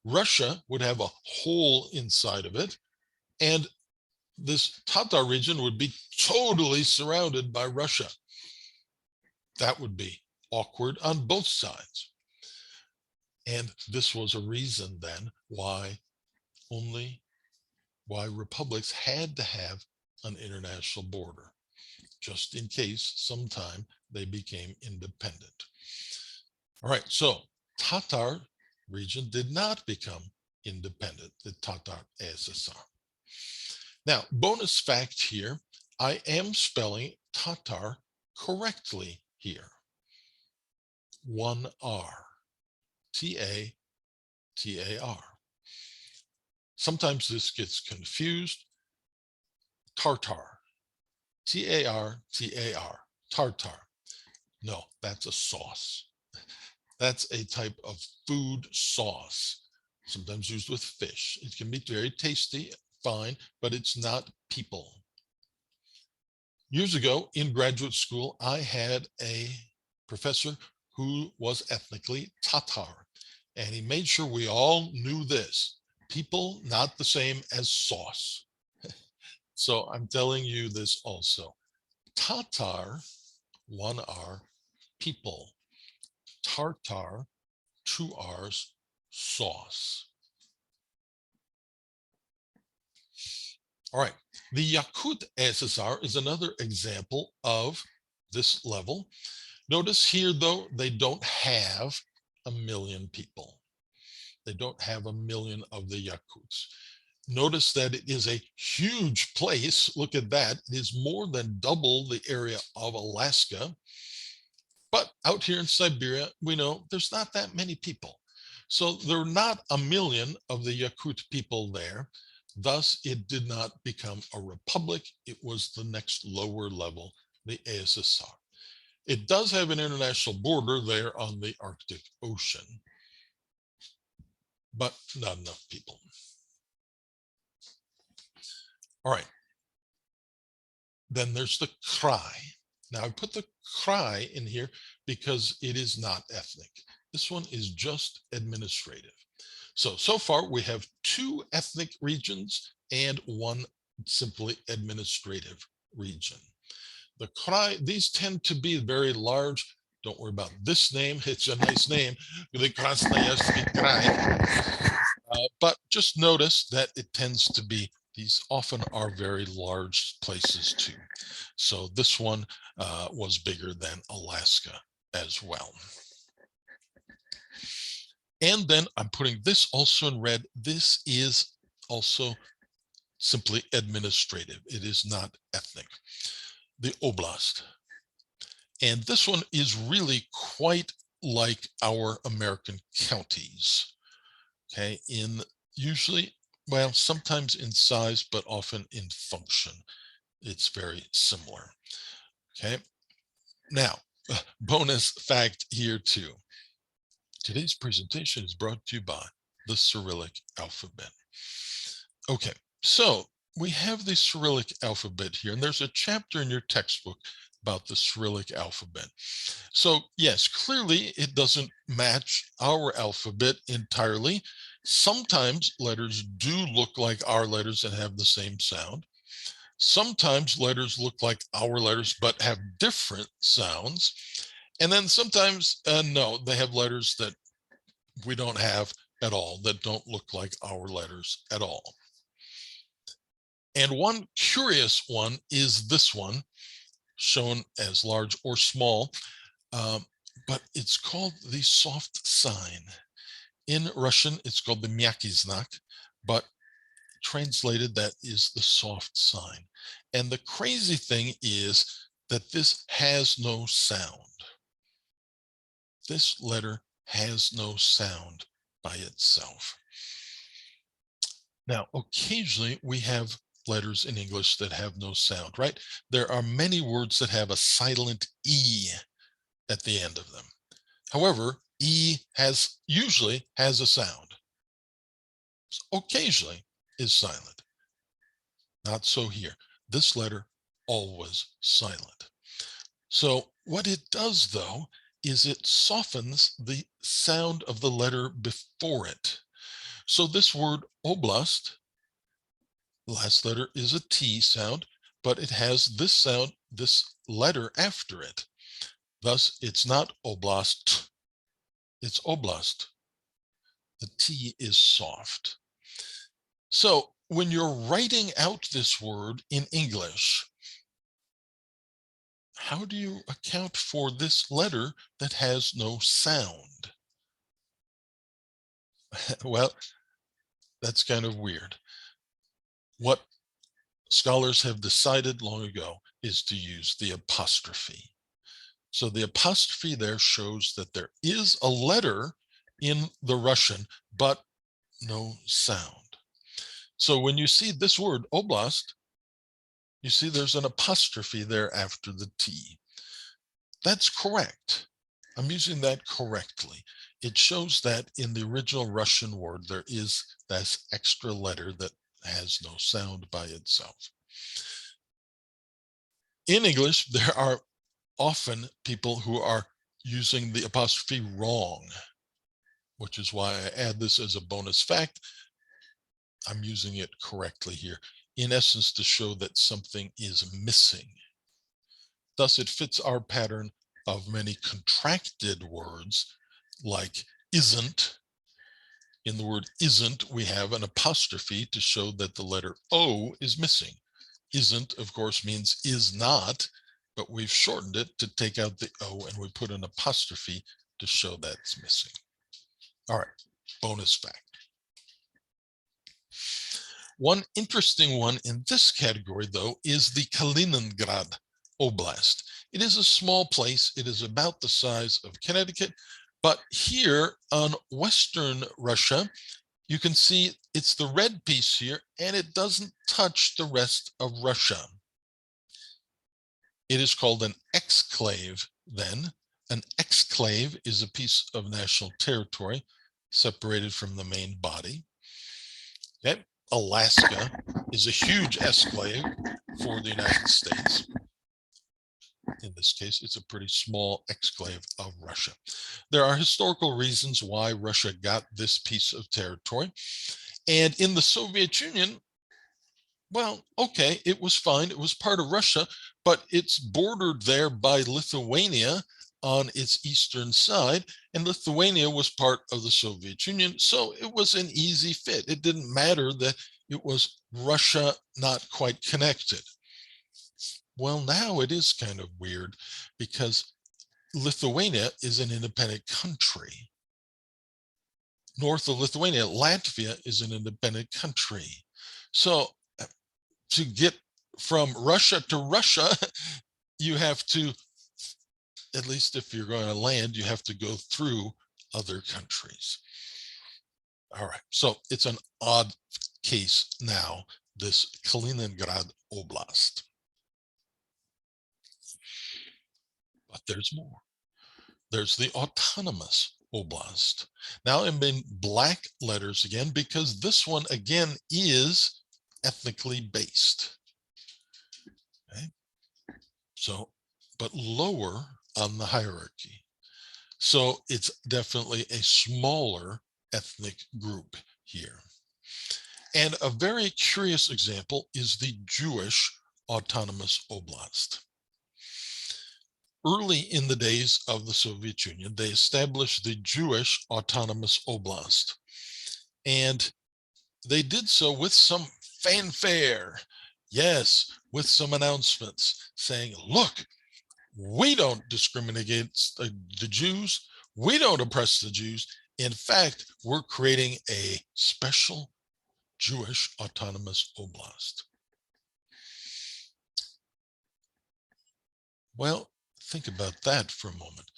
Russia would have a hole inside of it, and this Tatar region would be totally surrounded by Russia. That would be awkward on both sides. And this was a reason then why republics had to have an international border, just in case sometime they became independent. All right, so Tatar region did not become independent, the Tatar ASSR. Now, bonus fact here, I am spelling Tatar correctly here. 1 R, T-A-T-A-R. Sometimes this gets confused. Tartar, T-A-R-T-A-R, tartar. No, that's a sauce. That's a type of food sauce, sometimes used with fish. It can be very tasty, fine, but it's not people. Years ago in graduate school, I had a professor who was ethnically Tatar, and he made sure we all knew this: people not the same as sauce. So I'm telling you this also. Tatar, 1 R, people. Tartar, 2 R's, sauce. All right, the Yakut SSR is another example of this level. Notice here, though, they don't have 1 million people. They don't have 1 million of the Yakuts. Notice that it is a huge place. Look at that. It is more than double the area of Alaska. But out here in Siberia, we know there's not that many people. So there are not 1 million of the Yakut people there. Thus, it did not become a republic. It was the next lower level, the ASSR. It does have an international border there on the Arctic Ocean, but not enough people. All right. Then there's the Krai. Now I put the Krai in here because it is not ethnic. This one is just administrative. So far we have 2 ethnic regions and 1 simply administrative region. The Krai, these tend to be very large. Don't worry about this name. It's a nice name. The Krasnoyarsk Krai. But just notice that it tends to be, these often are very large places too. So this one was bigger than Alaska as well. And then I'm putting this also in red. This is also simply administrative. It is not ethnic. The oblast. And this one is really quite like our American counties. Okay, in usually, well, sometimes in size, but often in function. It's very similar. Okay, now, bonus fact here too. Today's presentation is brought to you by the Cyrillic alphabet. Okay, so we have the Cyrillic alphabet here, and there's a chapter in your textbook about the Cyrillic alphabet. So yes, clearly it doesn't match our alphabet entirely. Sometimes letters do look like our letters and have the same sound. Sometimes letters look like our letters but have different sounds. And then sometimes, no, they have letters that we don't have at all, that don't look like our letters at all. And one curious one is this one, shown as large or small, but it's called the soft sign. In Russian, it's called the myaky znak, but translated, that is the soft sign. And the crazy thing is that this has no sound. This letter has no sound by itself. Now, occasionally we have letters in English that have no sound, right? There are many words that have a silent E at the end of them. However, E usually has a sound. Occasionally is silent. Not so here. This letter always silent. So what it does, though, is it softens the sound of the letter before it. So this word oblast, the last letter is a T sound, but it has this sound, this letter after it. Thus, it's not oblast, it's oblast. The T is soft. So when you're writing out this word in English, how do you account for this letter that has no sound? Well, that's kind of weird. What scholars have decided long ago is to use the apostrophe. So the apostrophe there shows that there is a letter in the Russian, but no sound. So when you see this word oblast, you see there's an apostrophe there after the T. That's correct. I'm using that correctly. It shows that in the original Russian word, there is that extra letter that has no sound by itself. In English, there are often people who are using the apostrophe wrong, which is why I add this as a bonus fact. I'm using it correctly here, in essence, to show that something is missing. Thus, it fits our pattern of many contracted words like isn't. In the word isn't, we have an apostrophe to show that the letter O is missing. Isn't, of course, means is not, but we've shortened it to take out the O and we put an apostrophe to show that's missing. All right, bonus fact. One interesting one in this category, though, is the Kaliningrad Oblast. It is a small place. It is about the size of Connecticut, but here on Western Russia, you can see it's the red piece here, and it doesn't touch the rest of Russia. It is called an exclave then. An exclave is a piece of national territory separated from the main body. Okay. Alaska is a huge exclave for the United States. In this case, it's a pretty small exclave of Russia. There are historical reasons why Russia got this piece of territory. And in the Soviet Union, well, okay, it was fine. It was part of Russia, but it's bordered there by Lithuania on its eastern side, and Lithuania was part of the Soviet Union, so it was an easy fit. It didn't matter that it was Russia not quite connected. Well, now it is kind of weird because Lithuania is an independent country. North of Lithuania, Latvia is an independent country. So to get from Russia to Russia, you have to, at least if you're going to land, you have to go through other countries. All right, so it's an odd case now, this Kaliningrad Oblast. But there's more. There's the autonomous oblast. Now I'm in black letters again, because this one again is ethnically based. Okay. So, but lower on the hierarchy. So it's definitely a smaller ethnic group here. And a very curious example is the Jewish autonomous oblast. Early in the days of the Soviet Union, they established the Jewish autonomous oblast. And they did so with some fanfare. Yes, with some announcements saying, look, we don't discriminate against the Jews. We don't oppress the Jews. In fact, we're creating a special Jewish autonomous oblast. Well, think about that for a moment.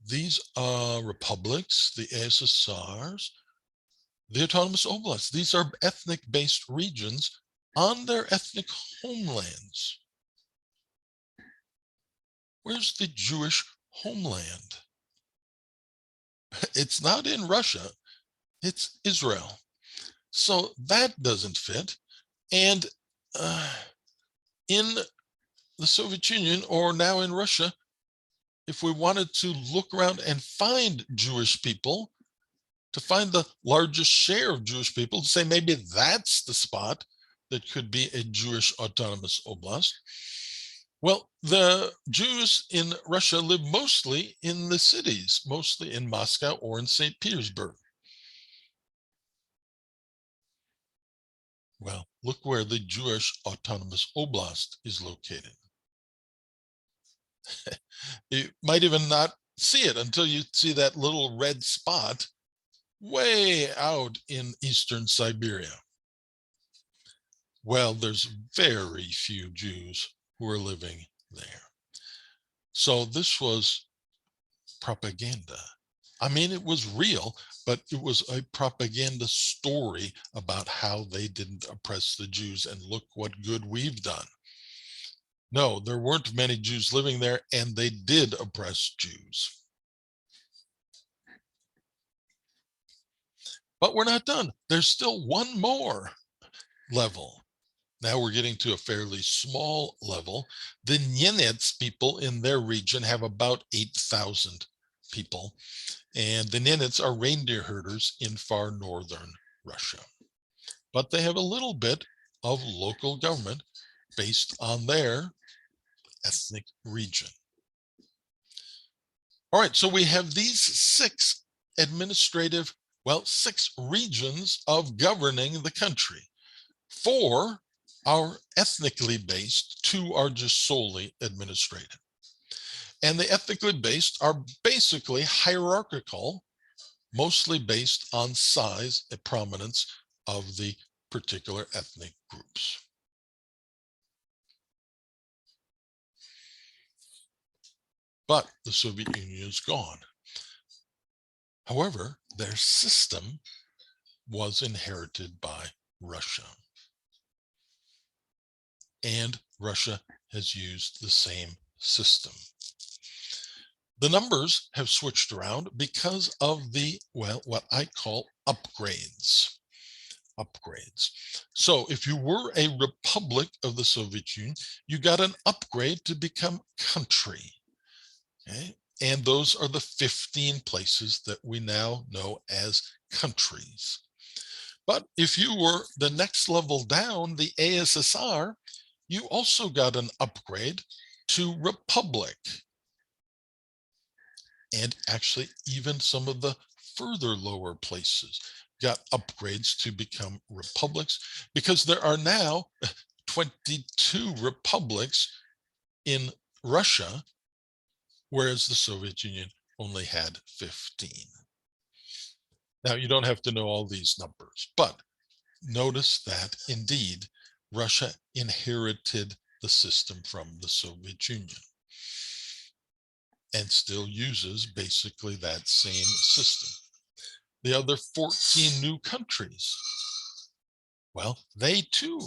These are republics, the SSRs, the autonomous oblasts. These are ethnic-based regions on their ethnic homelands. Where's the Jewish homeland? It's not in Russia, it's Israel. So that doesn't fit. And in the Soviet Union, or now in Russia, if we wanted to look around and find Jewish people, to find the largest share of Jewish people, to say maybe that's the spot that could be a Jewish autonomous oblast. Well, the Jews in Russia live mostly in the cities, mostly in Moscow or in St. Petersburg. Well, look where the Jewish autonomous oblast is located. You might even not see it until you see that little red spot way out in eastern Siberia. Well, there's very few Jews who are living there. So this was propaganda. I mean, it was real, but it was a propaganda story about how they didn't oppress the Jews, and look what good we've done. No, there weren't many Jews living there, and they did oppress Jews. But we're not done. There's still one more level. Now we're getting to a fairly small level. The Nenets people in their region have about 8,000 people. And the Nenets are reindeer herders in far northern Russia. But they have a little bit of local government based on their ethnic region. All right, so we have these 6 administrative, well, 6 regions of governing the country. 4 are ethnically based, 2 are just solely administrative. And the ethnically based are basically hierarchical, mostly based on size and prominence of the particular ethnic groups. But the Soviet Union is gone. However, their system was inherited by Russia. And Russia has used the same system. The numbers have switched around because of the, well, what I call upgrades. So if you were a republic of the Soviet Union, you got an upgrade to become country. Okay? And those are the 15 places that we now know as countries. But if you were the next level down, the ASSR, you also got an upgrade to republic. And actually, even some of the further lower places got upgrades to become republics, because there are now 22 republics in Russia, whereas the Soviet Union only had 15. Now, you don't have to know all these numbers, but notice that indeed Russia inherited the system from the Soviet Union and still uses basically that same system. The other 14 new countries, well, they too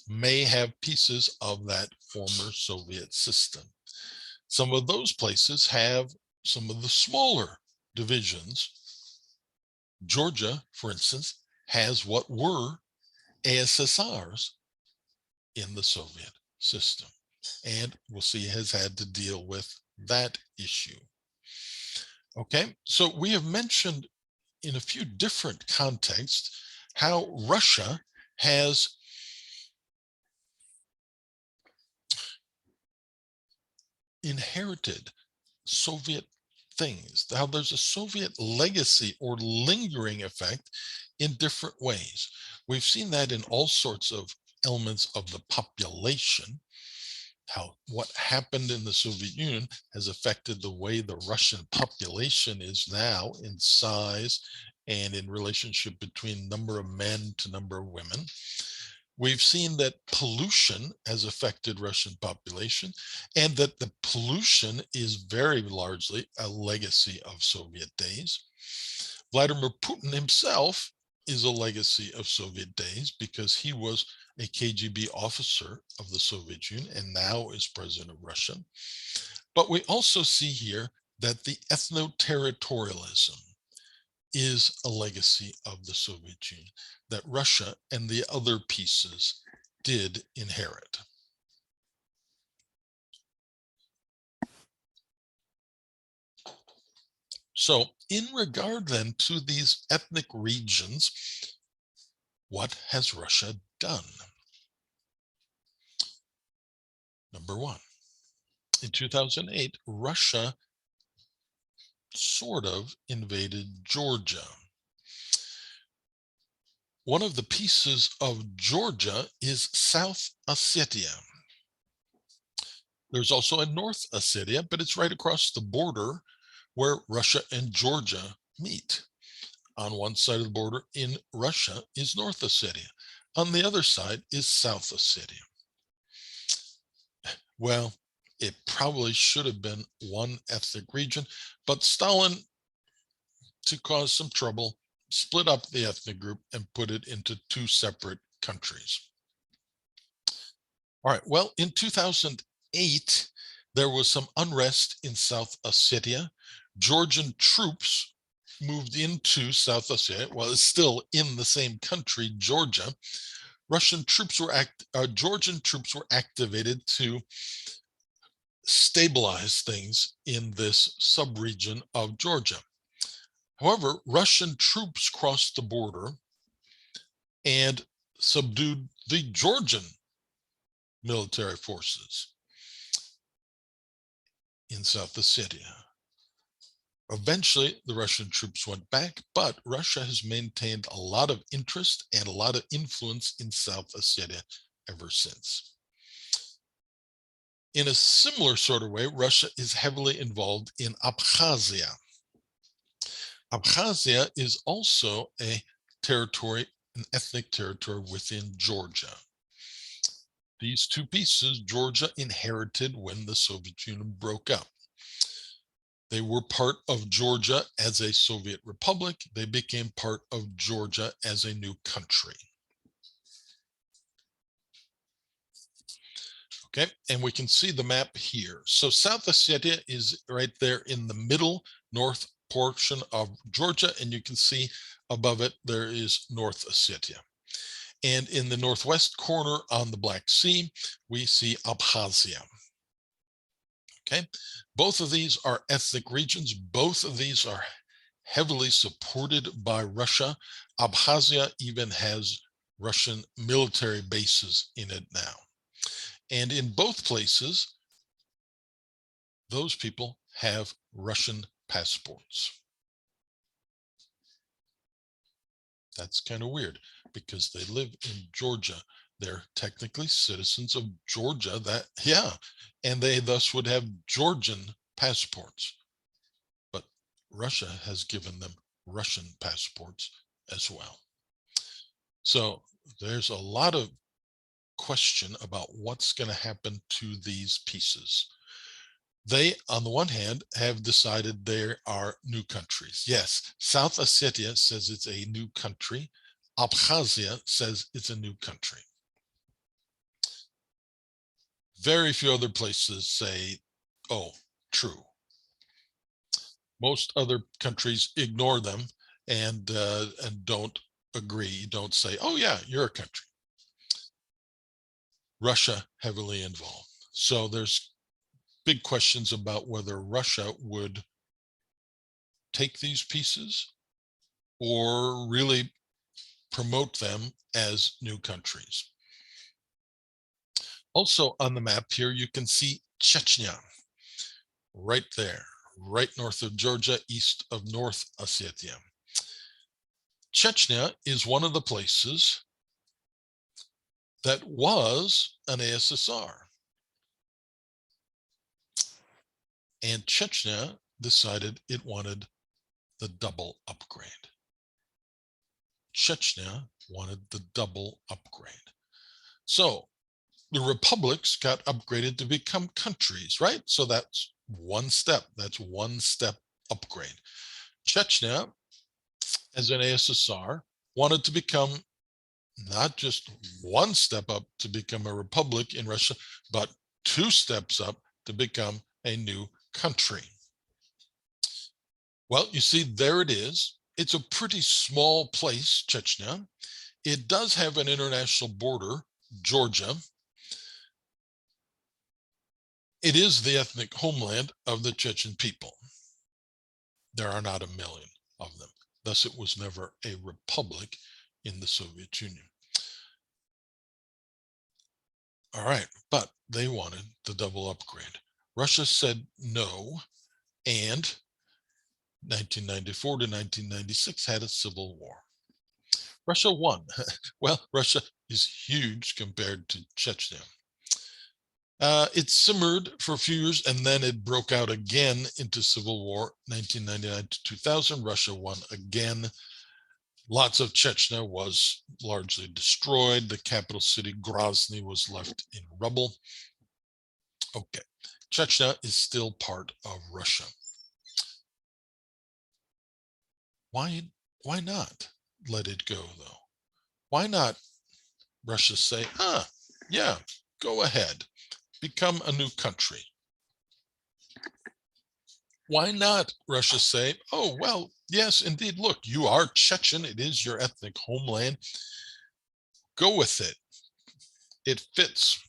may have pieces of that former Soviet system. Some of those places have some of the smaller divisions. Georgia, for instance, has what were ASSRs in the Soviet system, and we'll see has had to deal with that issue. Okay, so we have mentioned in a few different contexts how Russia has inherited Soviet things, how there's a Soviet legacy or lingering effect in different ways. We've seen that in all sorts of elements of the population, how what happened in the Soviet Union has affected the way the Russian population is now in size and in relationship between number of men to number of women. We've seen that pollution has affected Russian population, and that the pollution is very largely a legacy of Soviet days. Vladimir Putin himself is a legacy of Soviet days because he was a KGB officer of the Soviet Union and now is president of Russia. But we also see here that the ethno-territorialism is a legacy of the Soviet Union that Russia and the other pieces did inherit. So in regard then to these ethnic regions, what has Russia done? Number one, in 2008, Russia sort of invaded Georgia. One of the pieces of Georgia is South Ossetia. There's also a North Ossetia, but it's right across the border where Russia and Georgia meet. On one side of the border in Russia is North Ossetia. On the other side is South Ossetia. Well, it probably should have been one ethnic region, but Stalin, to cause some trouble, split up the ethnic group and put it into 2 separate countries. All right, well, in 2008, there was some unrest in South Ossetia. Georgian troops moved into South Ossetia. Well, it's still in the same country, Georgia. Georgian troops were activated to stabilize things in this subregion of Georgia. However, Russian troops crossed the border and subdued the Georgian military forces in South Ossetia. Eventually, the Russian troops went back, but Russia has maintained a lot of interest and a lot of influence in South Ossetia ever since. In a similar sort of way, Russia is heavily involved in Abkhazia. Abkhazia is also a territory, an ethnic territory within Georgia. These two pieces, Georgia inherited when the Soviet Union broke up. They were part of Georgia as a Soviet republic. They became part of Georgia as a new country. Okay, and we can see the map here. So South Ossetia is right there in the middle north portion of Georgia, and you can see above it there is North Ossetia. And in the northwest corner on the Black Sea, we see Abkhazia. Okay, both of these are ethnic regions. Both of these are heavily supported by Russia. Abkhazia even has Russian military bases in it now. And in both places, those people have Russian passports. That's kind of weird because they live in Georgia. They're technically citizens of Georgia, and they thus would have Georgian passports. But Russia has given them Russian passports as well. So there's a lot of question about what's going to happen to these pieces. They, on the one hand, have decided there are new countries. Yes, South Ossetia says it's a new country. Abkhazia says it's a new country. Very few other places say, oh, true. Most other countries ignore them and don't agree, don't say, oh yeah, you're a country. Russia heavily involved. So there's big questions about whether Russia would take these pieces or really promote them as new countries. Also on the map here, you can see Chechnya right there, right north of Georgia, east of North Ossetia. Chechnya is one of the places that was an ASSR. And Chechnya decided it wanted the double upgrade. Chechnya wanted the double upgrade. So the republics got upgraded to become countries, right? So that's one step. That's one step upgrade. Chechnya, as an ASSR, wanted to become not just one step up to become a republic in Russia, but two steps up to become a new country. Well, you see, there it is. It's a pretty small place, Chechnya. It does have an international border, Georgia. It is the ethnic homeland of the Chechen people. There are not 1 million of them. Thus, it was never a republic in the Soviet Union. All right, but they wanted the double upgrade. Russia said no, and 1994 to 1996 had a civil war. Russia won. Well, Russia is huge compared to Chechnya. It simmered for a few years, and then it broke out again into civil war, 1999 to 2000. Russia won again. Lots of Chechnya was largely destroyed. The capital city, Grozny, was left in rubble. Okay, Chechnya is still part of Russia. Why not let it go, though? Why not Russia say, yeah, go ahead, become a new country? Why not Russia say, oh, well, yes, indeed, look, you are Chechen. It is your ethnic homeland. Go with it. It fits.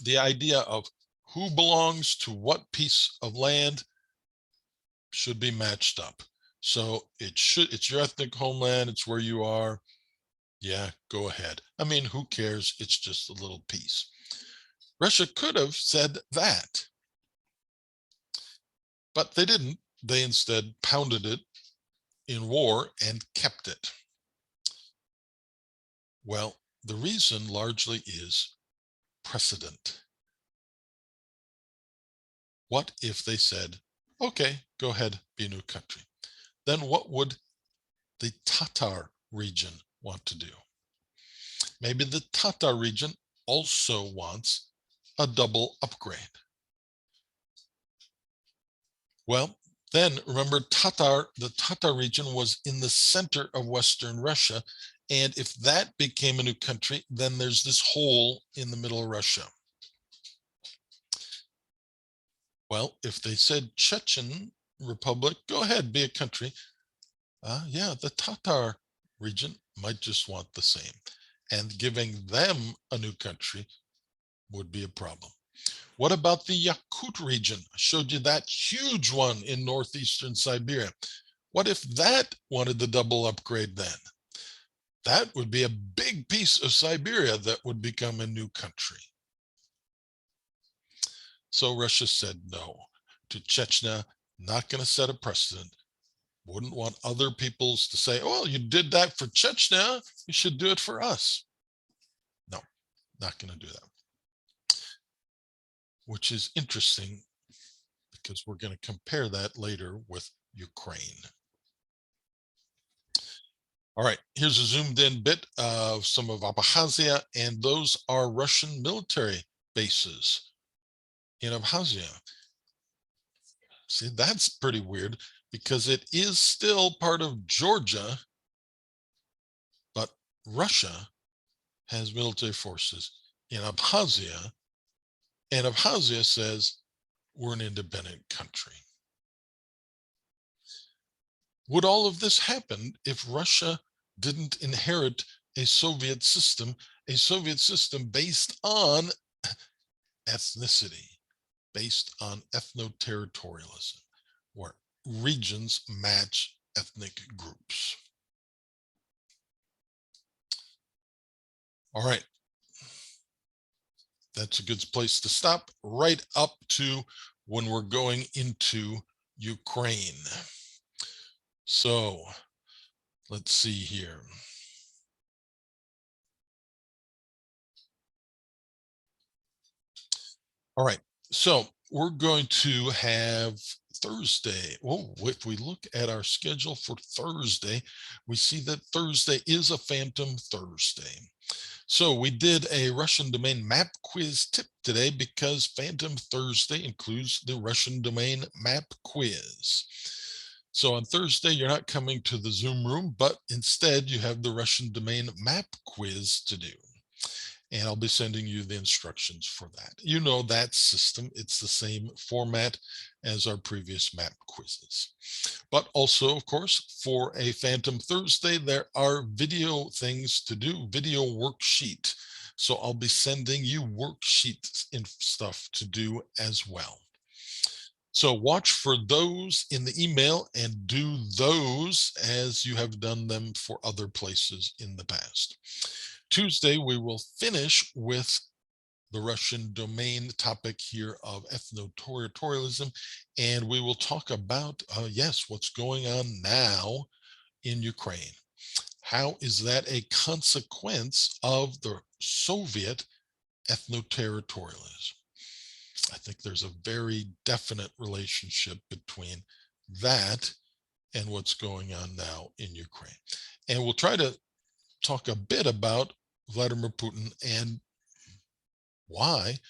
The idea of who belongs to what piece of land should be matched up. So it's your ethnic homeland. It's where you are. Yeah, go ahead. I mean, who cares? It's just a little piece. Russia could have said that, but they didn't. they instead pounded it in war and kept it. Well, the reason largely is precedent. What if they said, okay, go ahead, be a new country? Then what would the Tatar region want to do? Maybe the Tatar region also wants a double upgrade. Well, then remember the Tatar region was in the center of Western Russia. And if that became a new country, then there's this hole in the middle of Russia. Well, if they said Chechen Republic, go ahead, be a country. Yeah, the Tatar region might just want the same. And giving them a new country would be a problem. What about the Yakut region? I showed you that huge one in northeastern Siberia. What if that wanted the double upgrade then? That would be a big piece of Siberia that would become a new country. So Russia said no to Chechnya, not going to set a precedent. Wouldn't want other peoples to say, well, you did that for Chechnya, you should do it for us. No, not going to do that. Which is interesting because we're going to compare that later with Ukraine. All right, here's a zoomed in bit of some of Abkhazia, and those are Russian military bases in Abkhazia. See, that's pretty weird because it is still part of Georgia, but Russia has military forces in Abkhazia, and Abkhazia says we're an independent country. Would all of this happen if Russia didn't inherit a Soviet system based on ethnicity, based on ethno-territorialism, where regions match ethnic groups? All right. That's a good place to stop, right up to when we're going into Ukraine. So let's see here. All right, so we're going to have Thursday. Oh, if we look at our schedule for Thursday, we see that Thursday is a Phantom Thursday. So we did a Russian domain map quiz tip today because Phantom Thursday includes the Russian domain map quiz. So on Thursday, you're not coming to the Zoom room, but instead you have the Russian domain map quiz to do. And I'll be sending you the instructions for that. You know that system. It's the same format as our previous map quizzes. But also, of course, for a Phantom Thursday, there are video things to do, video worksheet. So I'll be sending you worksheets and stuff to do as well. So watch for those in the email and do those as you have done them for other places in the past. Tuesday, we will finish with the Russian domain topic here of ethno-territorialism, and we will talk about, yes, what's going on now in Ukraine. How is that a consequence of the Soviet ethno-territorialism? I think there's a very definite relationship between that and what's going on now in Ukraine. And we'll try to talk a bit about Vladimir Putin and why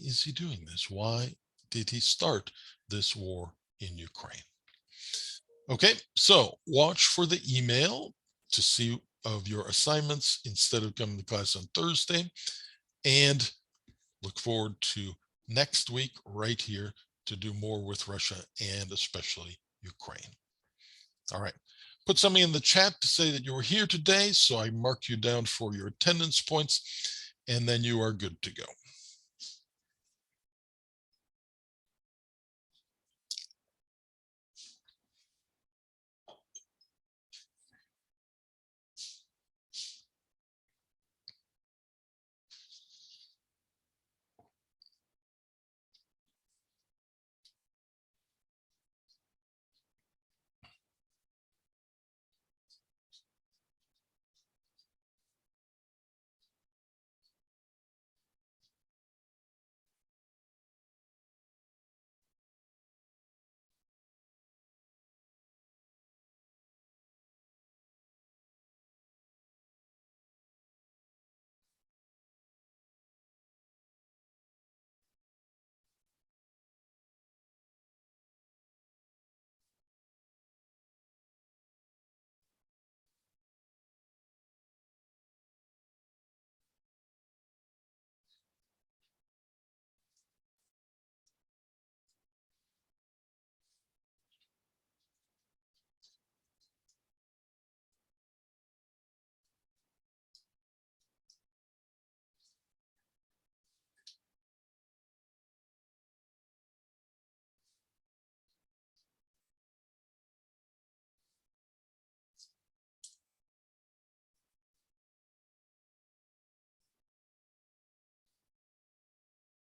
is he doing this? Why did he start this war in Ukraine? Okay, so watch for the email to see of your assignments instead of coming to class on Thursday, and look forward to next week right here to do more with Russia and especially Ukraine. All right. Put something in the chat to say that you were here today, so I mark you down for your attendance points, and then you are good to go.